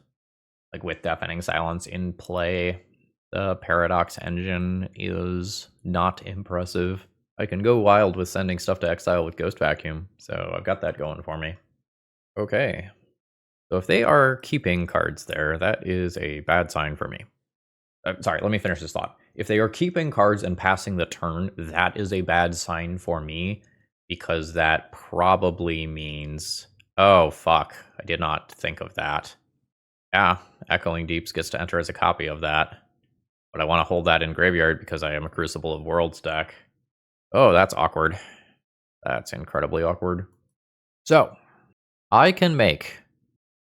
Like with Deafening Silence in play, the Paradox Engine is not impressive. I can go wild with sending stuff to exile with Ghost Vacuum, so I've got that going for me. Okay. So if they are keeping cards there, that is a bad sign for me. Sorry, let me finish this thought. If they are keeping cards and passing the turn, that is a bad sign for me, because that probably means... Oh, fuck. I did not think of that. Yeah, Echoing Deeps gets to enter as a copy of that. But I want to hold that in graveyard because I am a Crucible of Worlds deck. Oh, that's awkward. That's incredibly awkward. So, I can make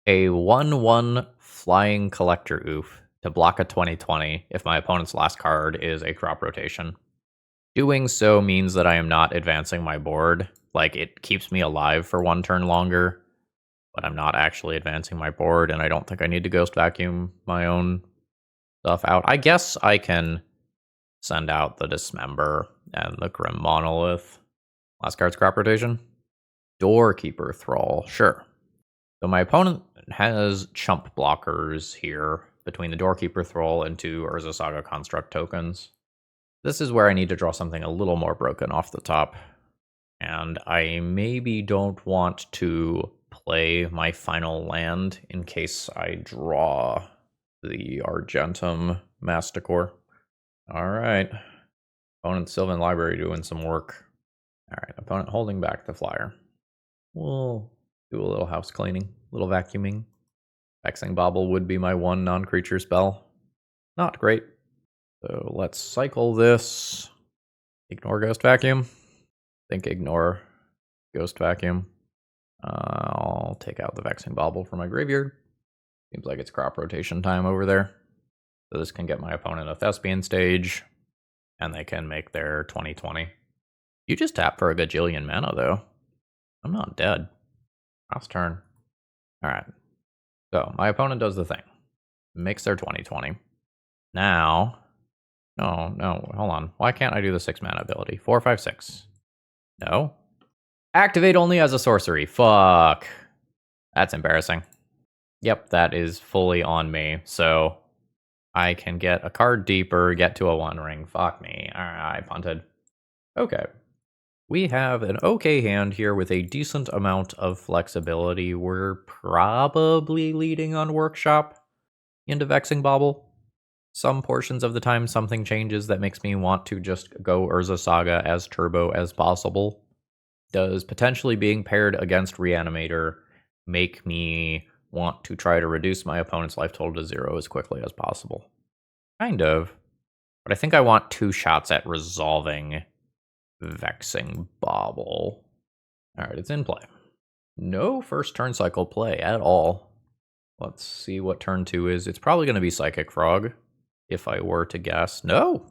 a 1/1 Flying Collector Oof to block a 20/20 if my opponent's last card is a crop rotation. Doing so means that I am not advancing my board. Like, it keeps me alive for 1 turn longer, but I'm not actually advancing my board, and I don't think I need to Ghost Vacuum my own stuff out. I guess I can send out the Dismember and the Grim Monolith. Last card's crop rotation. Doorkeeper Thrall, sure. So my opponent has chump blockers here between the Doorkeeper Thrall and 2 Urza Saga Construct tokens. This is where I need to draw something a little more broken off the top. And I maybe don't want to play my final land in case I draw the Argentum Masticore. Alright. Opponent Sylvan Library doing some work. Alright, opponent holding back the flyer. We'll do a little house cleaning, a little vacuuming. Vexing Bauble would be my 1 non-creature spell. Not great. So let's cycle this. Ignore Ghost Vacuum. Think ignore Ghost Vacuum. I'll take out the Vexing Bauble from my graveyard. Seems like it's crop rotation time over there. So this can get my opponent a Thespian stage, and they can make their 20/20. You just tap for a gajillion mana, though. I'm not dead. Last turn. Alright. So, my opponent does the thing. Makes their 20/20. Now... No, hold on. Why can't I do the 6 mana ability? 4, 5, 6. No. Activate only as a sorcery. Fuck. That's embarrassing. Yep, that is fully on me. So, I can get a card deeper, get to a 1 ring. Fuck me. Alright, I punted. Okay. We have an okay hand here with a decent amount of flexibility. We're probably leading on Workshop into Vexing Bauble. Some portions of the time something changes that makes me want to just go Urza Saga as turbo as possible. Does potentially being paired against Reanimator make me want to try to reduce my opponent's life total to 0 as quickly as possible? Kind of. But I think I want 2 shots at resolving Vexing Bauble. Alright, it's in play. No first turn cycle play at all. Let's see what turn 2 is. It's probably going to be Psychic Frog, if I were to guess. No!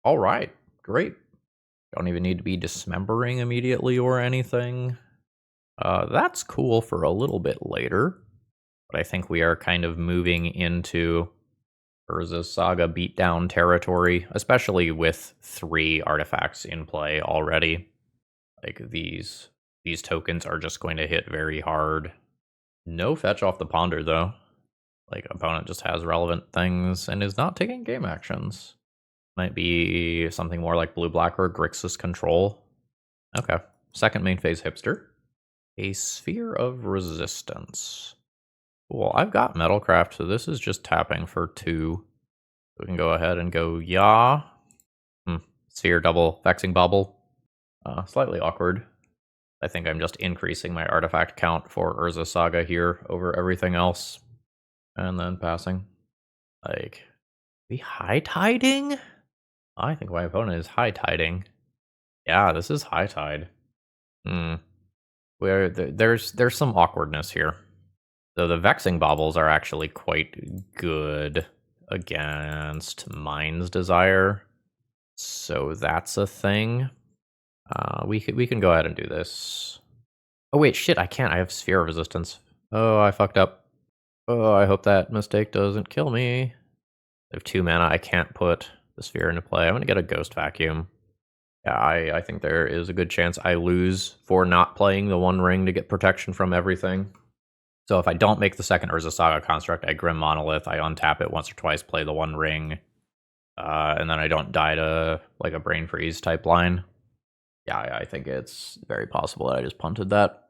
Alright, great. Don't even need to be dismembering immediately or anything. That's cool for a little bit later. But I think we are kind of moving into Urza Saga beatdown territory, especially with 3 artifacts in play already. Like, these tokens are just going to hit very hard. No fetch off the Ponder, though. Like, opponent just has relevant things and is not taking game actions. Might be something more like Blue-Black or Grixis Control. Okay. Second main phase Hipster. A Sphere of Resistance. Cool. I've got Metalcraft, so this is just tapping for 2. We can go ahead and go Yah. Sphere double Vexing Bauble. Slightly awkward. I think I'm just increasing my artifact count for Urza Saga here over everything else. And then passing. Like, we high tiding? I think my opponent is high tiding. Yeah, this is high tide. Where there's some awkwardness here. So the Vexing Baubles are actually quite good against Mind's Desire. So that's a thing. We can go ahead and do this. Oh wait, shit, I can't. I have sphere resistance. Oh, I fucked up. Oh, I hope that mistake doesn't kill me. I have 2 mana. I can't put the sphere into play. I'm gonna get a Ghost Vacuum. Yeah, I think there is a good chance I lose for not playing the One Ring to get protection from everything. So if I don't make the second Urza Saga construct, I Grim Monolith, I untap it once or twice, play the One Ring, and then I don't die to like a Brain Freeze type line. Yeah, I think it's very possible that I just punted that.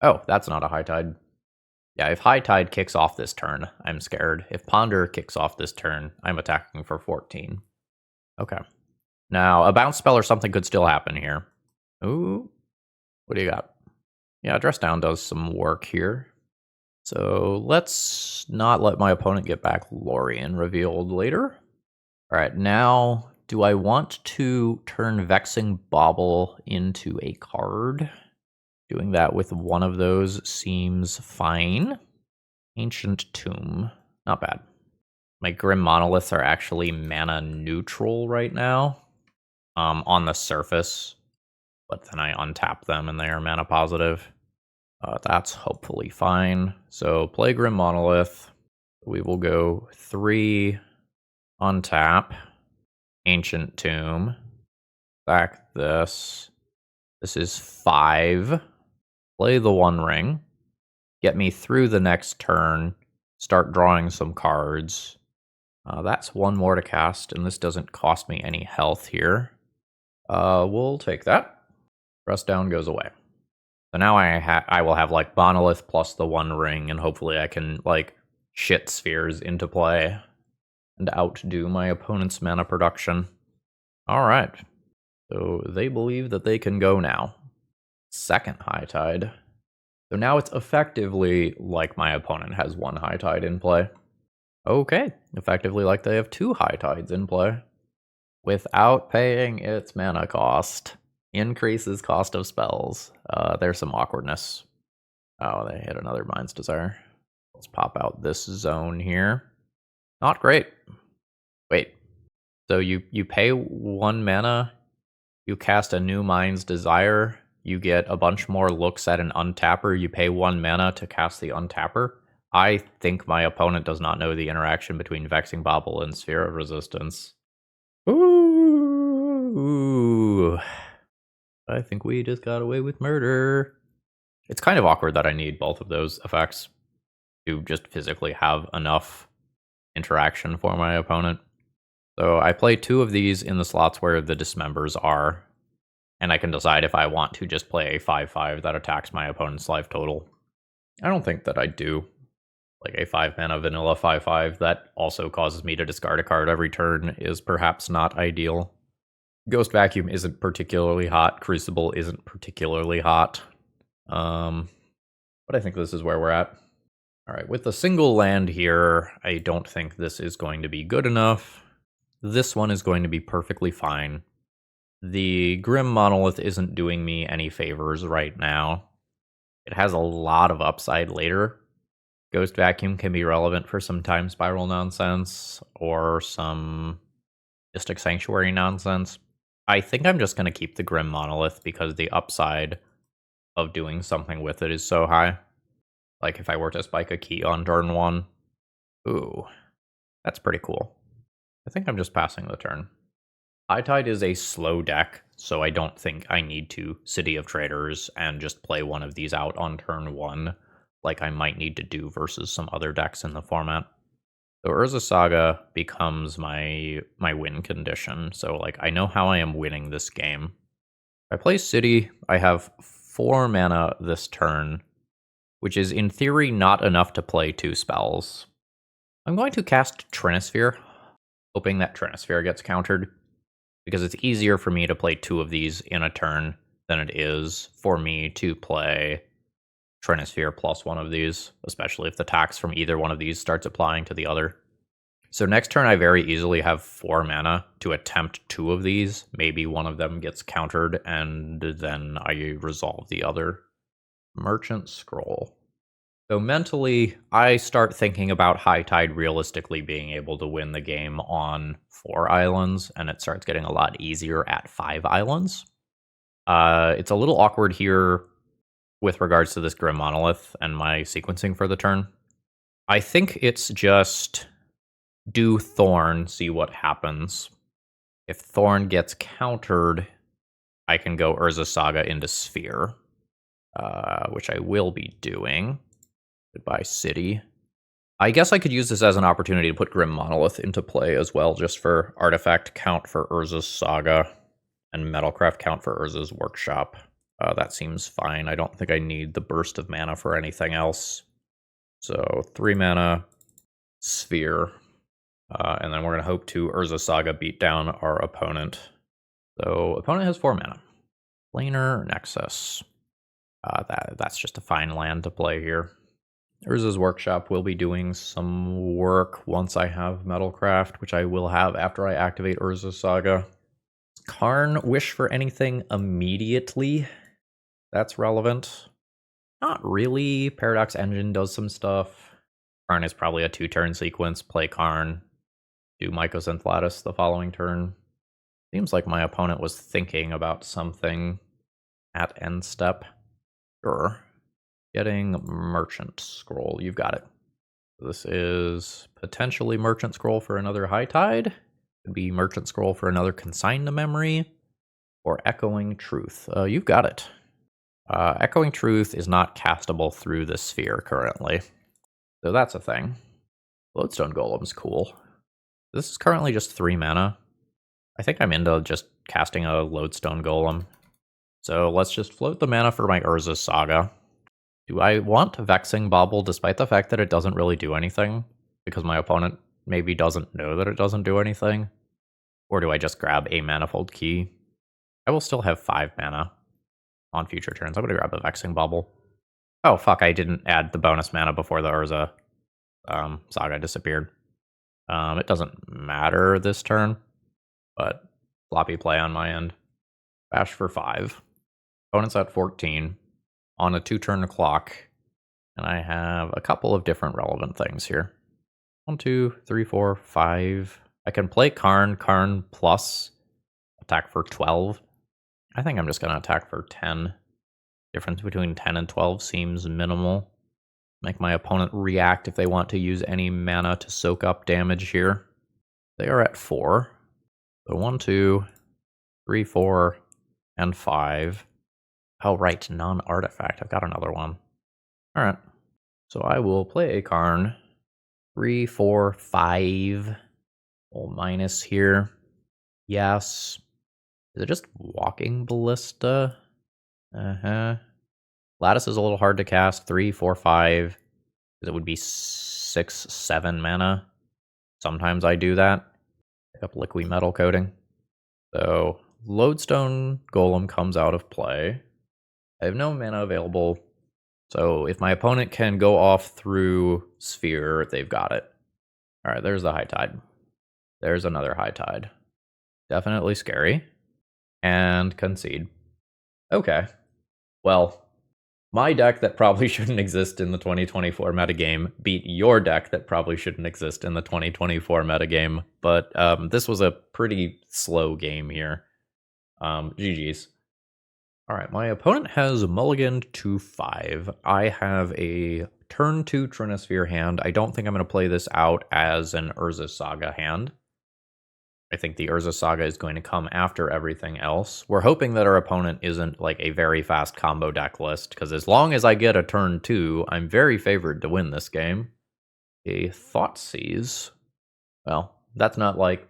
Oh, that's not a High Tide. Yeah, if High Tide kicks off this turn, I'm scared. If Ponder kicks off this turn, I'm attacking for 14. Okay. Now, a bounce spell or something could still happen here. Ooh. What do you got? Yeah, Dress Down does some work here. So let's not let my opponent get back Lorien revealed later. All right, now, do I want to turn Vexing Bauble into a card? Doing that with one of those seems fine. Ancient Tomb, not bad. My Grim Monoliths are actually mana neutral right now, on the surface, but then I untap them and they are mana positive. That's hopefully fine. So play Grim Monolith. We will go 3 untap, Ancient Tomb, back this. This is 5. Play the One Ring. Get me through the next turn. Start drawing some cards. That's 1 more to cast, and this doesn't cost me any health here. We'll take that. Rest Down goes away. So now I will have like Monolith plus the One Ring, and hopefully I can like shit spheres into play and outdo my opponent's mana production. All right. So they believe that they can go now. Second High Tide. So now it's effectively like my opponent has 1 High Tide in play. Okay, effectively like they have 2 High Tides in play. Without paying its mana cost. Increases cost of spells. There's some awkwardness. Oh, they hit another Mind's Desire. Let's pop out this zone here. Not great. Wait. So you pay 1 mana, you cast a new Mind's Desire, you get a bunch more looks at an untapper, you pay 1 mana to cast the untapper. I think my opponent does not know the interaction between Vexing Bauble and Sphere of Resistance. Ooh. I think we just got away with murder. It's kind of awkward that I need both of those effects to just physically have enough interaction for my opponent. So I play 2 of these in the slots where the dismembers are, and I can decide if I want to just play a 5/5 that attacks my opponent's life total. I don't think that I do. Like a 5-mana vanilla 5/5 that also causes me to discard a card every turn is perhaps not ideal. Ghost Vacuum isn't particularly hot. Crucible isn't particularly hot. But I think this is where we're at. All right, with a single land here, I don't think this is going to be good enough. This one is going to be perfectly fine. The Grim Monolith isn't doing me any favors right now. It has a lot of upside later. Ghost Vacuum can be relevant for some Time Spiral nonsense or some Mystic Sanctuary nonsense. I think I'm just going to keep the Grim Monolith because the upside of doing something with it is so high. Like if I were to spike a key on turn 1. Ooh, that's pretty cool. I think I'm just passing the turn. High Tide is a slow deck, so I don't think I need to City of Traders and just play one of these out on turn 1 like I might need to do versus some other decks in the format. So Urza Saga becomes my win condition, so like I know how I am winning this game. If I play City, I have 4 mana this turn, which is in theory not enough to play 2 spells. I'm going to cast Trinisphere, hoping that Trinisphere gets countered, because it's easier for me to play 2 of these in a turn than it is for me to play Trinisphere plus 1 of these, especially if the tax from either one of these starts applying to the other. So next turn I very easily have 4 mana to attempt 2 of these. Maybe one of them gets countered, and then I resolve the other. Merchant Scroll. So mentally, I start thinking about High Tide realistically being able to win the game on 4 islands, and it starts getting a lot easier at 5 islands. It's a little awkward here with regards to this Grim Monolith and my sequencing for the turn. I think it's just do Thorn, see what happens. If Thorn gets countered, I can go Urza Saga into Sphere, which I will be doing. Goodbye, City. I guess I could use this as an opportunity to put Grim Monolith into play as well, just for artifact count for Urza's Saga and Metalcraft count for Urza's Workshop. That seems fine. I don't think I need the burst of mana for anything else. So 3 mana, Sphere. And then we're going to hope to Urza Saga beat down our opponent. So opponent has 4 mana. Planar Nexus. That's just a fine land to play here. Urza's Workshop will be doing some work once I have Metalcraft, which I will have after I activate Urza Saga. Karn wish for anything immediately that's relevant. Not really. Paradox Engine does some stuff. Karn is probably a 2-turn sequence. Play Karn. Do Mycosynth Lattice the following turn. Seems like my opponent was thinking about something at end step. Sure. Getting Merchant Scroll. You've got it. This is potentially Merchant Scroll for another High Tide. Could be Merchant Scroll for another Consign to Memory. Or Echoing Truth. You've got it. Echoing Truth is not castable through the Sphere currently. So that's a thing. Lodestone Golem's cool. This is currently just 3 mana. I think I'm into just casting a Lodestone Golem. So let's just float the mana for my Urza Saga. Do I want Vexing Bauble despite the fact that it doesn't really do anything? Because my opponent maybe doesn't know that it doesn't do anything? Or do I just grab a Manifold Key? I will still have 5 mana on future turns. I'm going to grab a Vexing Bauble. Oh, fuck, I didn't add the bonus mana before the Urza Saga disappeared. It doesn't matter this turn, but floppy play on my end. Bash for 5. Opponent's at 14 on a 2-turn clock, and I have a couple of different relevant things here. 1, 2, 3, 4, 5. I can play Karn plus attack for 12. I think I'm just going to attack for 10. Difference between 10 and 12 seems minimal. Make my opponent react if they want to use any mana to soak up damage here. They are at 4. So 1, 2, 3, 4, and 5. Oh, right, non-artifact. I've got another one. All right. So I will play a Karn. 3, 4, 5. Little minus here. Yes. Is it just Walking Ballista? Lattice is a little hard to cast. 3, 4, 5. It would be 6, 7 mana. Sometimes I do that. Pick up Liquid Metal Coating. So Lodestone Golem comes out of play. I have no mana available. So if my opponent can go off through Sphere, they've got it. All right, there's the High Tide. There's another High Tide. Definitely scary. And concede. Okay. Well, my deck that probably shouldn't exist in the 2024 metagame beat your deck that probably shouldn't exist in the 2024 metagame. But this was a pretty slow game here. GG's. All right, my opponent has mulliganed to 5. I have a turn 2 Trinisphere hand. I don't think I'm going to play this out as an Urza Saga hand. I think the Urza Saga is going to come after everything else. We're hoping that our opponent isn't like a very fast combo deck list, because as long as I get a turn 2, I'm very favored to win this game. A Thoughtseize. Well, that's not like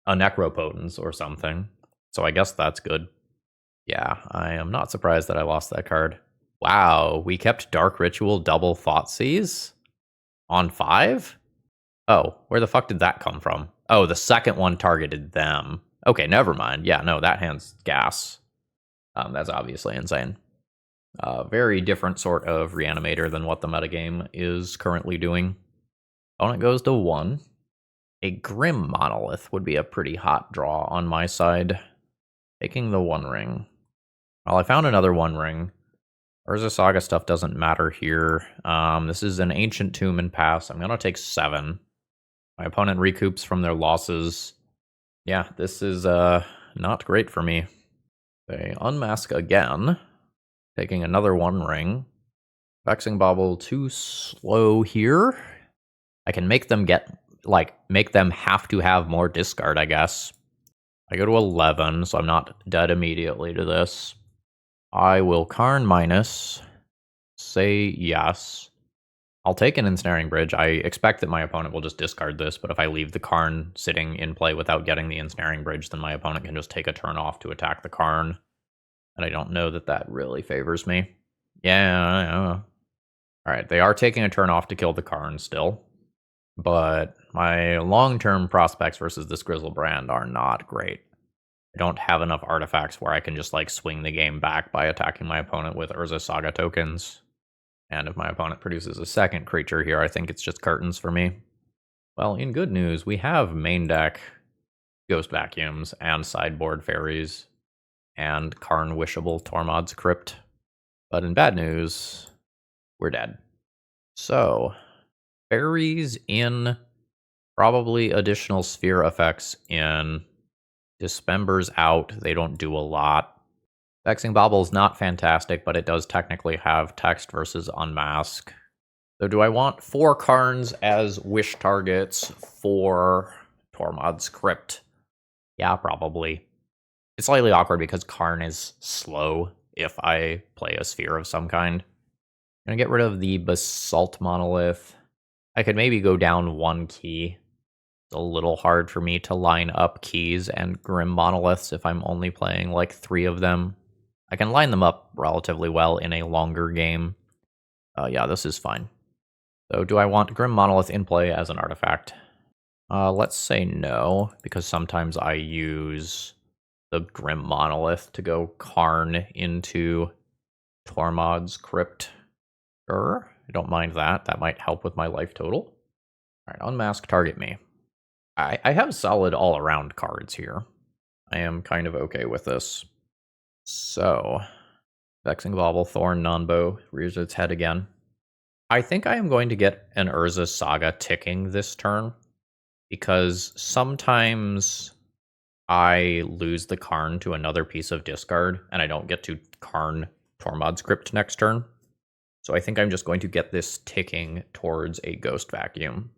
a Necropotence or something, so I guess that's good. Yeah, I am not surprised that I lost that card. Wow, we kept Dark Ritual double Thoughtseize? On 5? Oh, where the fuck did that come from? Oh, the second one targeted them. Okay, never mind. Yeah, no, that hand's gas. That's obviously insane. Very different sort of reanimator than what the metagame is currently doing. Opponent goes to 1. A Grim Monolith would be a pretty hot draw on my side. Taking the 1 ring. Well, I found another 1 ring. Urza Saga stuff doesn't matter here. This is an Ancient Tomb and pass. I'm going to take 7. My opponent recoups from their losses. Yeah, this is not great for me. They unmask again, taking another 1 ring. Vexing Bauble too slow here. I can make them make them have to have more discard, I guess. I go to 11, so I'm not dead immediately to this. I will Karn minus, say yes. I'll take an Ensnaring Bridge. I expect that my opponent will just discard this, but if I leave the Karn sitting in play without getting the Ensnaring Bridge, then my opponent can just take a turn off to attack the Karn. And I don't know that that really favors me. Yeah. Alright, they are taking a turn off to kill the Karn still. But my long-term prospects versus this Grizzlebrand are not great. I don't have enough artifacts where I can just swing the game back by attacking my opponent with Urza Saga tokens. And if my opponent produces a second creature here, I think it's just curtains for me. Well, in good news, we have main deck Ghost Vacuums and sideboard fairies and Karn Wishable Tormod's Crypt. But in bad news, we're dead. So, fairies in, probably additional sphere effects in, Dismember's out, they don't do a lot. Vexing Bauble is not fantastic, but it does technically have text versus unmask. So do I want 4 Karns as wish targets for Tormod's Crypt? Yeah, probably. It's slightly awkward because Karn is slow if I play a sphere of some kind. I'm going to get rid of the Basalt Monolith. I could maybe go down 1 key. It's a little hard for me to line up keys and Grim Monoliths if I'm only playing 3 of them. I can line them up relatively well in a longer game. Yeah, this is fine. So do I want Grim Monolith in play as an artifact? Let's say no, because sometimes I use the Grim Monolith to go Karn into Tormod's Crypt. Sure, I don't mind that. That might help with my life total. Alright, unmask, target me. I have solid all-around cards here. I am kind of okay with this. So, Vexing Bauble, Thorn, Nonbo, rears its head again. I think I am going to get an Urza Saga ticking this turn, because sometimes I lose the Karn to another piece of discard, and I don't get to Karn Tormod's Crypt next turn. So I think I'm just going to get this ticking towards a Ghost Vacuum.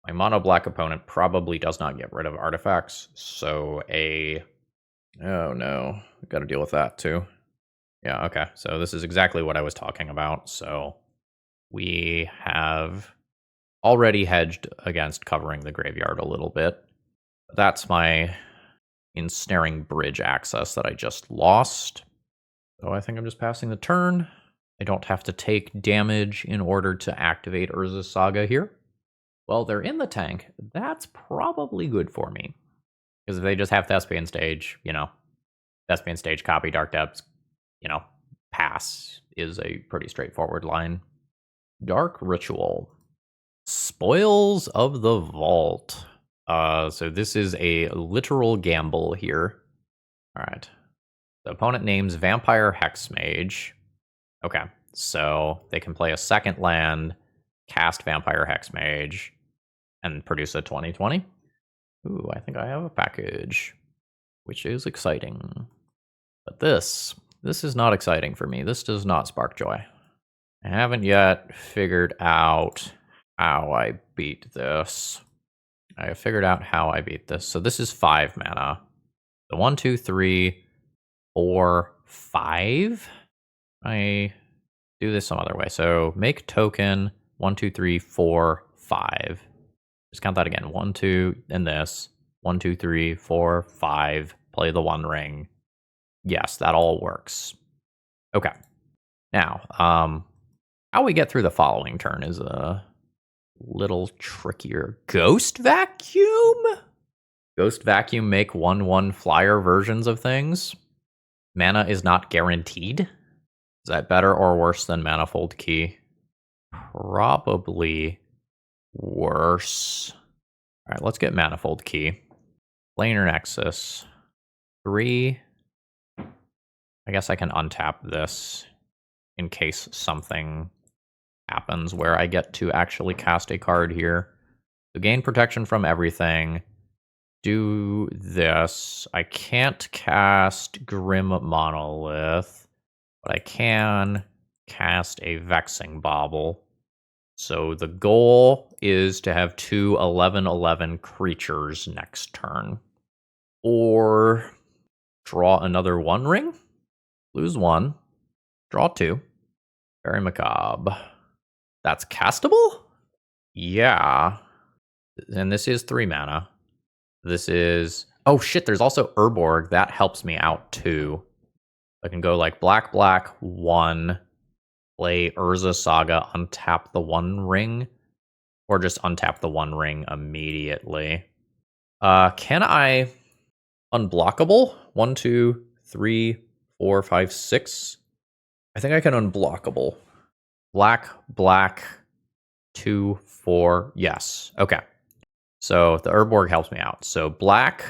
My mono-black opponent probably does not get rid of artifacts, so oh no, we've got to deal with that too. Yeah, okay, so this is exactly what I was talking about. So we have already hedged against covering the graveyard a little bit. That's my Ensnaring Bridge access that I just lost. So I think I'm just passing the turn. I don't have to take damage in order to activate Urza Saga here. Well, they're in the tank. That's probably good for me. Because if they just have Thespian Stage, Thespian Stage, copy Dark Depths, pass is a pretty straightforward line. Dark Ritual. Spoils of the Vault. So this is a literal gamble here. Alright. The opponent names Vampire Hexmage. Okay, so they can play a second land, cast Vampire Hexmage, and produce a 20/20. Ooh, I think I have a package, which is exciting. But this is not exciting for me. This does not spark joy. I haven't yet figured out how I beat this. I have figured out how I beat this. So this is 5 mana. So 1, 2, 3, 4, 5. I do this some other way. So make token 1, 2, 3, 4, 5. Just count that again. 1, 2, and this. 1, 2, 3, 4, 5. Play the 1 ring. Yes, that all works. Okay. Now, how we get through the following turn is a little trickier. Ghost Vacuum? Ghost Vacuum make 1/1 flyer versions of things. Mana is not guaranteed. Is that better or worse than Manifold Key? Probably worse. All right, let's get Manifold Key. Planar Nexus. 3. I guess I can untap this. in case something happens where I get to actually cast a card here. So gain protection from everything. Do this. I can't cast Grim Monolith, but I can cast a Vexing Bauble. So the goal is to have 2 11/11 creatures next turn. Or draw another One Ring, lose 1, draw 2. Very macabre. That's castable? Yeah. And this is 3 mana. This is... Oh shit, there's also Urborg. That helps me out too. I can go like black, 1, play Urza Saga, untap the One Ring, or just untap the One Ring immediately. Can I unblockable? 1, 2, 3, 4, 5, 6. I think I can unblockable. Black, 2, 4. Yes. Okay. So the Urborg helps me out. So black,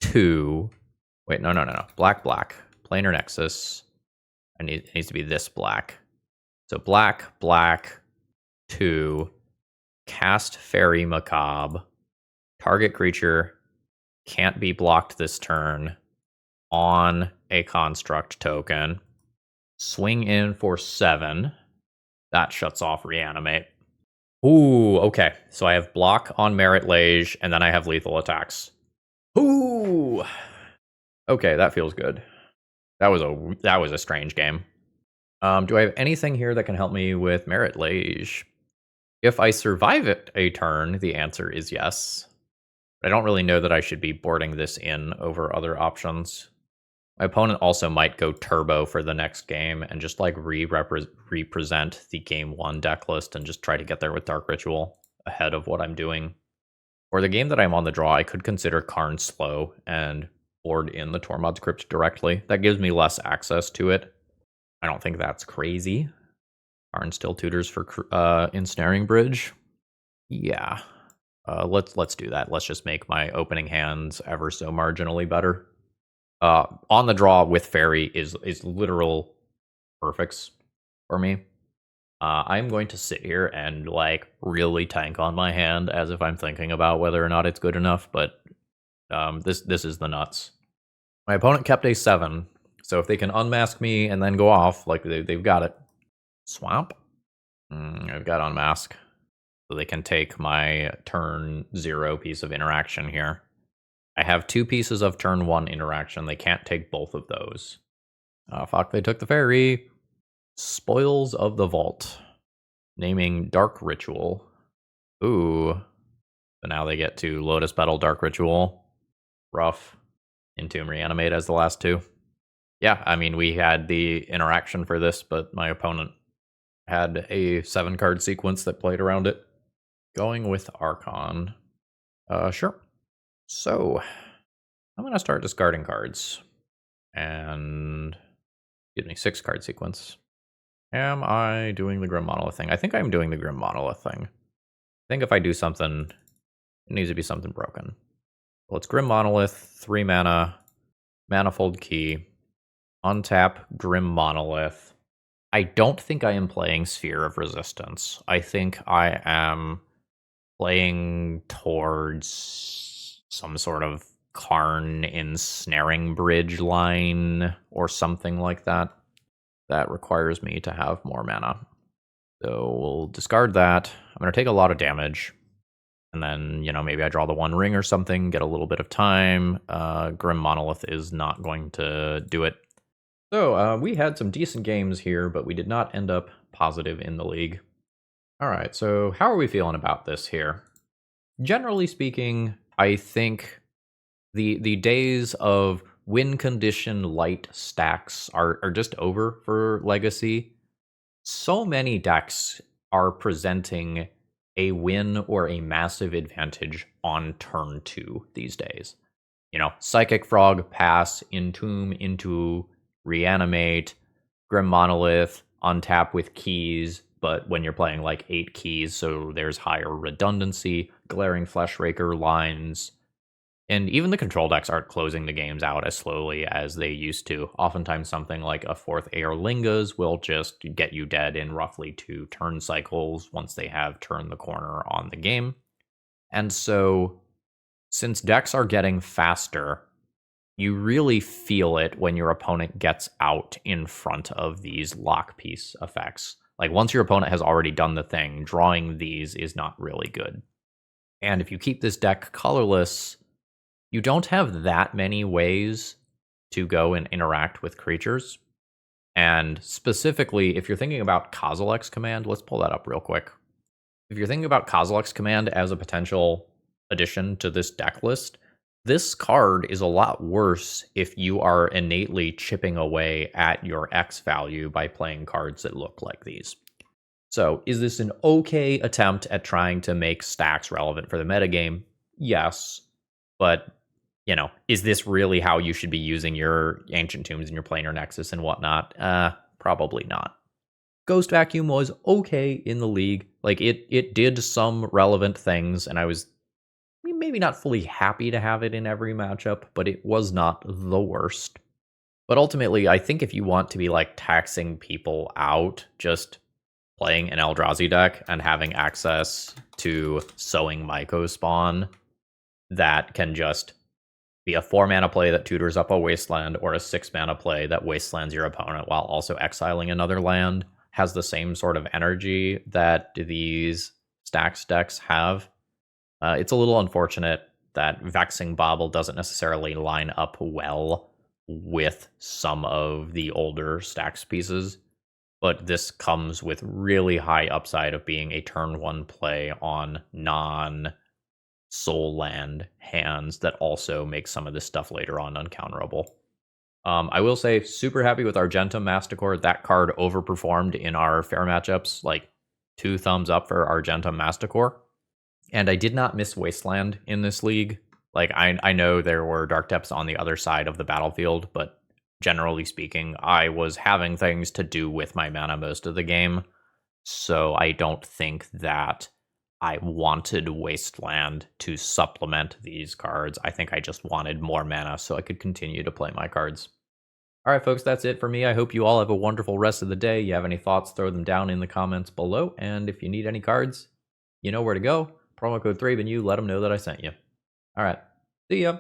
2. Wait, no. Black. Planar Nexus. It needs to be this black. So black, 2. Cast Fairy Macabre. Target creature can't be blocked this turn on a construct token. Swing in for 7. That shuts off Reanimate. Ooh, okay. So I have block on Merit Lage, and then I have lethal attacks. Ooh. Okay, that feels good. That was a strange game. Do I have anything here that can help me with Merit Lage? If I survive it a turn, the answer is yes. But I don't really know that I should be boarding this in over other options. My opponent also might go turbo for the next game and just like represent the game 1 deck list and just try to get there with Dark Ritual ahead of what I'm doing. For the game that I'm on the draw, I could consider Karn Slow and board in the Tormod's Crypt directly. That gives me less access to it. I don't think that's crazy. Karn still tutors for Ensnaring Bridge. Yeah. Let's do that. Let's just make my opening hands ever so marginally better. On the draw with Fairy is literal perfects for me. I'm going to sit here and like really tank on my hand as if I'm thinking about whether or not it's good enough, but this is the nuts. My opponent kept a 7, so if they can unmask me and then go off, like they've got it. Swamp? I've got unmask. So they can take my turn 0 piece of interaction here. I have 2 pieces of turn 1 interaction. They can't take both of those. Oh, fuck, they took the fairy. Spoils of the Vault. Naming Dark Ritual. Ooh. So now they get to Lotus Petal, Dark Ritual. Rough. Entomb, Reanimate as the last 2. Yeah, I mean, we had the interaction for this, but my opponent had a 7-card sequence that played around it. Going with Archon. Sure. So, I'm going to start discarding cards. And, 6-card sequence. Am I doing the Grim Monolith thing? I think I'm doing the Grim Monolith thing. I think if I do something, it needs to be something broken. Well, it's Grim Monolith, 3 mana, Manifold Key, untap Grim Monolith. I don't think I am playing Sphere of Resistance. I think I am playing towards some sort of Karn Ensnaring Bridge line or something like that. That requires me to have more mana. So we'll discard that. I'm going to take a lot of damage. And then, maybe I draw the One Ring or something, get a little bit of time. Grim Monolith is not going to do it. So we had some decent games here, but we did not end up positive in the league. All right, so how are we feeling about this here? Generally speaking, I think the days of win condition light stacks are just over for Legacy. So many decks are presenting a win or a massive advantage on turn 2 these days. Psychic Frog, pass, Entomb into Reanimate, Grim Monolith, untap with keys, but when you're playing like 8 keys, so there's higher redundancy, Glaring Fleshraker lines. And even the control decks aren't closing the games out as slowly as they used to. Oftentimes something like a 4th Aerlingas will just get you dead in roughly 2 turn cycles once they have turned the corner on the game. And so, since decks are getting faster, you really feel it when your opponent gets out in front of these lock piece effects. Like, once your opponent has already done the thing, drawing these is not really good. And if you keep this deck colorless, you don't have that many ways to go and interact with creatures. And specifically, if you're thinking about Kozilek's Command, let's pull that up real quick. If you're thinking about Kozilek's Command as a potential addition to this deck list, this card is a lot worse if you are innately chipping away at your X value by playing cards that look like these. So, is this an okay attempt at trying to make Stax relevant for the metagame? Yes. But, is this really how you should be using your Ancient Tombs and your Planar Nexus and whatnot? Probably not. Ghost Vacuum was okay in the league. Like, it did some relevant things, and I was maybe not fully happy to have it in every matchup, but it was not the worst. But ultimately, I think if you want to be, taxing people out, just playing an Eldrazi deck and having access to Sowing Myco spawn that can just be a 4-mana play that tutors up a wasteland, or a 6-mana play that wastelands your opponent while also exiling another land, has the same sort of energy that these Stax decks have. It's a little unfortunate that Vexing Bauble doesn't necessarily line up well with some of the older Stax pieces, but this comes with really high upside of being a turn 1 play on non-soul land hands that also make some of this stuff later on uncounterable. I will say, super happy with Argentum Masticore. That card overperformed in our fair matchups, 2 thumbs up for Argentum Masticore. And I did not miss Wasteland in this league. I know there were Dark Depths on the other side of the battlefield, but generally speaking, I was having things to do with my mana most of the game. So I don't think that I wanted Wasteland to supplement these cards. I think I just wanted more mana so I could continue to play my cards. All right, folks, that's it for me. I hope you all have a wonderful rest of the day. You have any thoughts, throw them down in the comments below. And if you need any cards, you know where to go. Promo code ThrabenU, let them know that I sent you. All right, see ya.